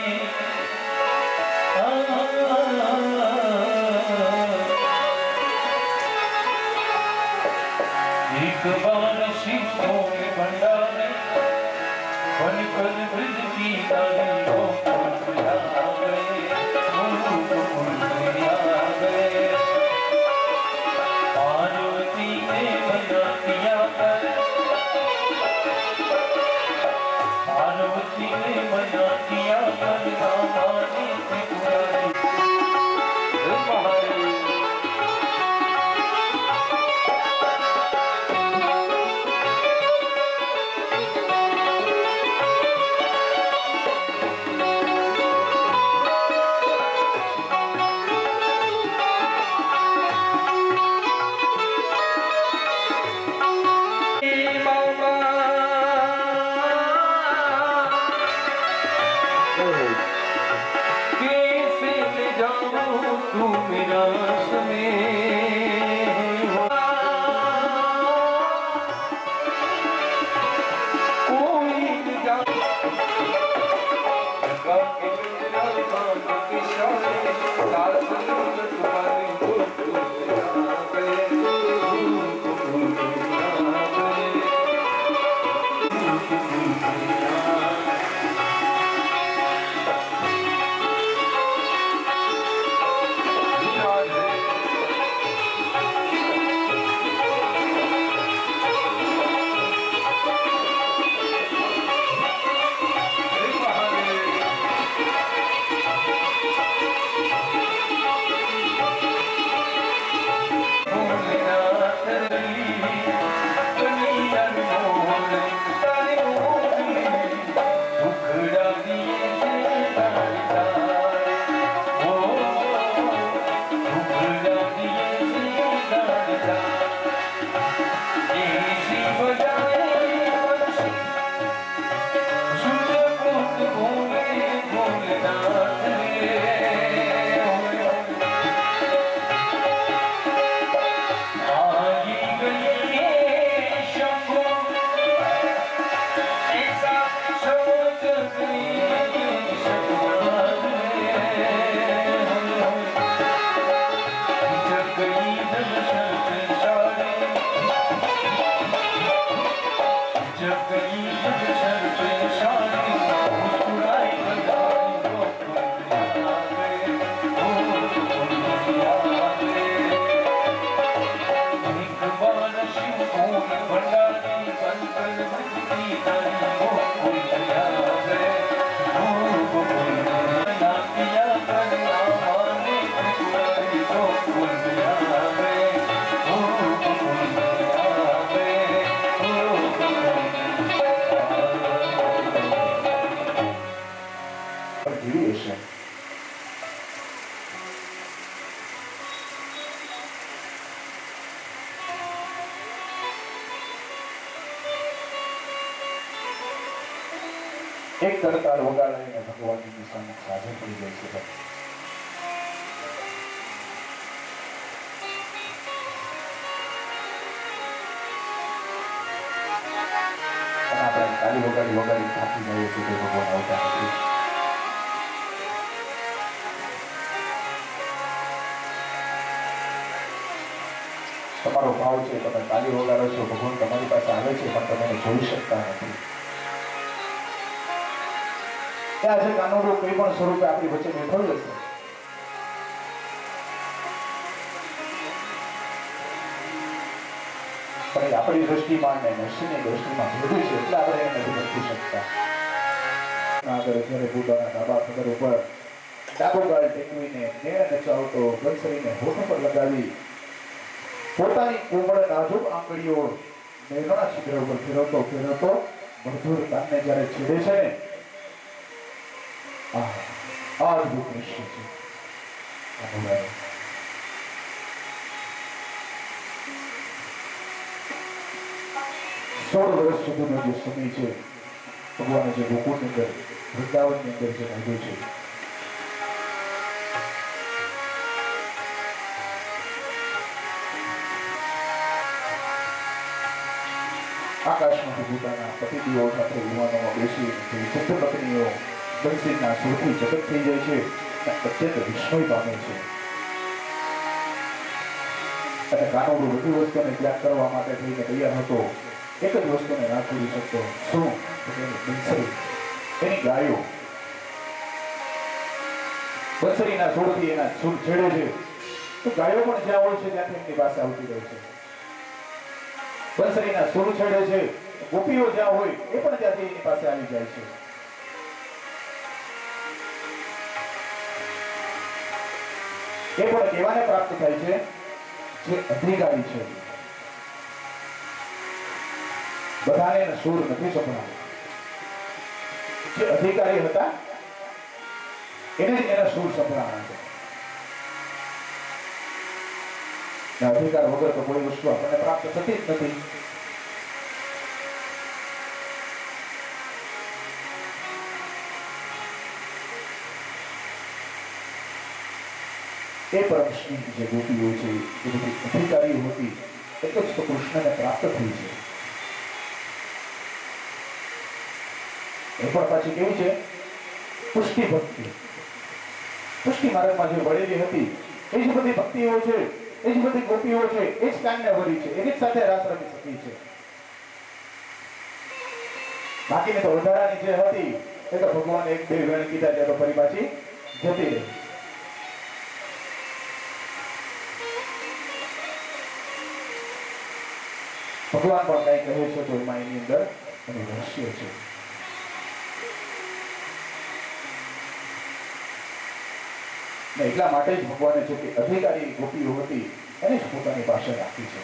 एक बार शिव भोले भंडारे बन कर ब्रज की नारी हो पार्वती ने मना किया कर, पार्वती ने मना किया कर रामाने त्रिपुरारी એક તરતાળ વગાડીને ભગવાનની સામે હાજર થઈ જાય છે. આપણે તાળી વગાડી થાકી જઈએ છીએ કે ભગવાન આવતા નથી. તમારો ભાવ છે, તમે તાળી વગાડો છો, ભગવાન તમારી પાસે આવે છે, પણ તમે એને જોઈ શકતા નથી. આજે કાનૂનો કોઈ પણ સ્વરૂપે આપણી વચ્ચે બેઠો હશે, પણ આપણી દ્રષ્ટિમાં ને નરસિંહની દ્રષ્ટિમાં ભેગું છે, એટલે આપણે એને નથી નથી શકતા. આગળ જ્યારે બુદ્ધાના ડાબા ખબર ઉપર ડાબો ગાળ ટેકવીને નેણ નચાવતો બંસરીને હોઠ પર લગાવી પોતાની કોમળ નાજુક આંગળીઓ મેઘના છિદ્ર ઉપર ફેરવતો ફેરવતો મધુર તાનને જ્યારે છેડે છે ને, આ અદભુત દૃશ્ય છે. અનુરાગ 16 વર્ષ સુધીનો જે સમય છે, ભગવાને જે ગોકુળની અંદર વૃંદાવનની અંદર જે કાઢ્યો છે, આકાશમાંથી પોતાના પતિદેવો સાથે વિમાનોમાં બેસી શુદ્ધ પત્નીઓ બંસીના સુરથી જગત થઈ જાય છે, અત્યંત વિસ્મય પામે છે. અને કાનોડો બધી વસ્તુને ત્યાગ કરવા માટે થઈને તૈયાર હતો. એક જ વસ્તુને ના છોડી શકતો. શું? એની બંસરી, એની ગાયો. બંસરીના સુરથી એના સુર છેડે છે, તો ગાયો પણ જ્યાં હોય છે ત્યાંથી એમની પાસે આવતી રહે છે. બંસરીના સુર છેડે છે, ગોપીઓ જ્યાં હોય એ પણ ત્યાંથી એની પાસે આવી જાય છે. એ પણ કેવાને પ્રાપ્ત થાય છે જે અધિકારી છે. બધાને એના સુર નથી સંભળાતા. જે અધિકારી હતા એને જ એના સુર સંભળાણા છે. અધિકાર વગર તો કોઈ વસ્તુ આપણને પ્રાપ્ત થતી જ નથી. એ પરમશ્રી જે ગોપીઓ છે એ બધી અધિકારીઓ હતી, એટલે જ તો કૃષ્ણને પ્રાપ્ત થઈ છે. એ પણ પાછી કેવી છે? પુષ્ટિ ભક્તિ. પુષ્ટિ માર્ગમાં જે વળેલી હતી એ જ બધી ભક્તિઓ છે, એ જ બધી ગોપીઓ છે, એ જ કાનને વળી છે, એની જ સાથે રાસ રમી શકી છે. બાકીને તો વધારાની જે હતી એ તો ભગવાન એક બે વેણ કીધા ત્યાં તો ફરી પાછી જતી રહી. ભગવાન પણ કઈ કહે છે તો એમાં એની અંદર એનું રહસ્ય છે. એટલા માટે જ ભગવાને છે કે અધિકારી ગોપીઓ હતી એને જ પોતાની પાસે રાખી છે.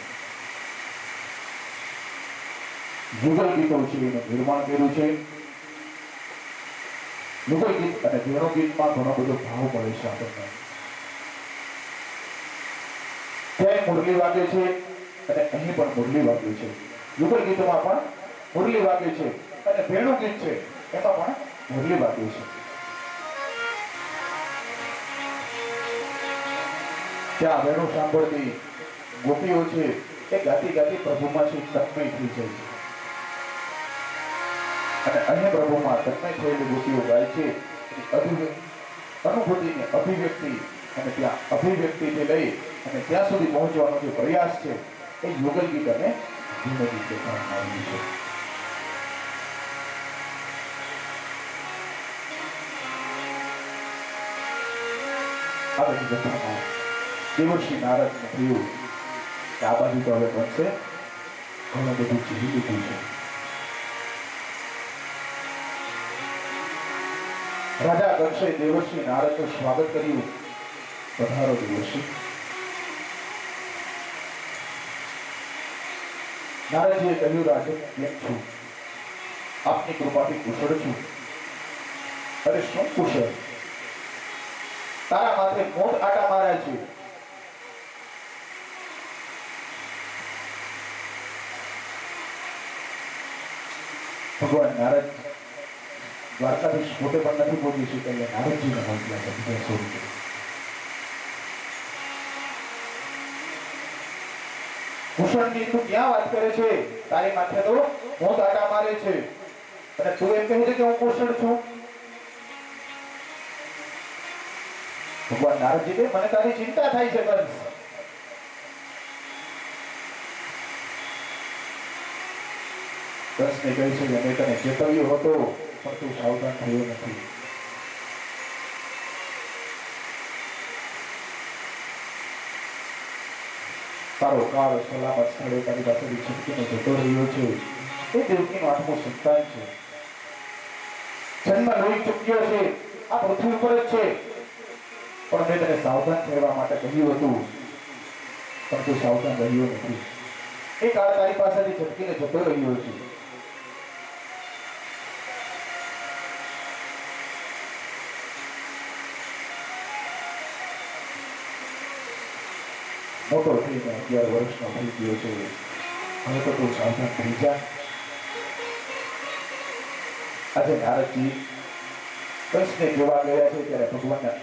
યુગલ ગીતો છે એનું નિર્માણ કર્યું છે. યુગલ ગીત અને વેણુ ગીતમાં ઘણો બધો ભાવ મળે છે આપણને. ત્યાં મુરલી વાગે છે અને અહીં પણ મુરલી વાગે છે. યુગલ ગીતમાં પણ મુરલી વાગે છે અને વેણુ ગીત છે એમાં પણ મુરલી વાગે છે. ત્યાં વેણુ સાંભળતી ગોપીઓ છે એ ગાતી ગાતી પ્રભુમાંથી તન્મય થઈ જાય છે. અને અહીં પ્રભુમાં તન્મય થયેલી ગોપીઓ ગાય છે અનુભૂતિની અભિવ્યક્તિ, અને ત્યાં અભિવ્યક્તિથી લઈ અને ત્યાં સુધી પહોંચવાનો જે પ્રયાસ છે એ યુગલ ગીત અને ધીમે ગીત દેખાડવામાં આવ્યું છે. આ બધી કથામાં દેવર્ષિ નારદને થયું કે આ બાજુ તો હવે બનશે ઘણું બધું જીવી લીધું છે. રાજા કંસે દેવર્ષિ નારદનું સ્વાગત કર્યું. પધારો દેવર્ષિ. નારદજીએ કહ્યું, રાજન કેમ છું? આપની કૃપાથી કુશળ છું. અરે શું કુશળ? તારા માથે મોટ આટા માર્યા છે. ભગવાન નારદ દ્વારકાધીશ પોતે પણ નથી પહોંચી શક્યા, એટલે નારદજીને મોકલ્યા છે બીજા સ્વરૂપે. કુશળની તું ક્યાં વાત કરે છે? તારી માથે તો મોત આટા મારે છે અને તું એમ કહે છે કે હું કુશળ છું. ભગવાન નારદજી કહે, મને તારી ચિંતા થાય છે કંસ. કંસને કહે છે મેં તને ચેતવ્યો હતો પણ તું સાવધાન થયો નથી. તારો કાળ સલામત સ્થળે તારી પાસેથી છટકીને જતો રહ્યો છે. એ દેવકીનો આઠમો સંતાન છે. જન્મ લઈ ચૂક્યો છે, આ પૃથ્વી ઉપર જ છે. પણ મેં તને સાવધાન રહેવા માટે કહ્યું હતું, પણ તું સાવધાન રહ્યો નથી. એ કાળ તારી પાસેથી ઝટકીને જતો રહ્યો છે. મોટો થઈને 11 વર્ષનો થઈ ગયો છે. હવે તો તું સાવધાન થઈ જા. આજે નારદજી કંસને જોવા ગયા છે ત્યારે ભગવાનના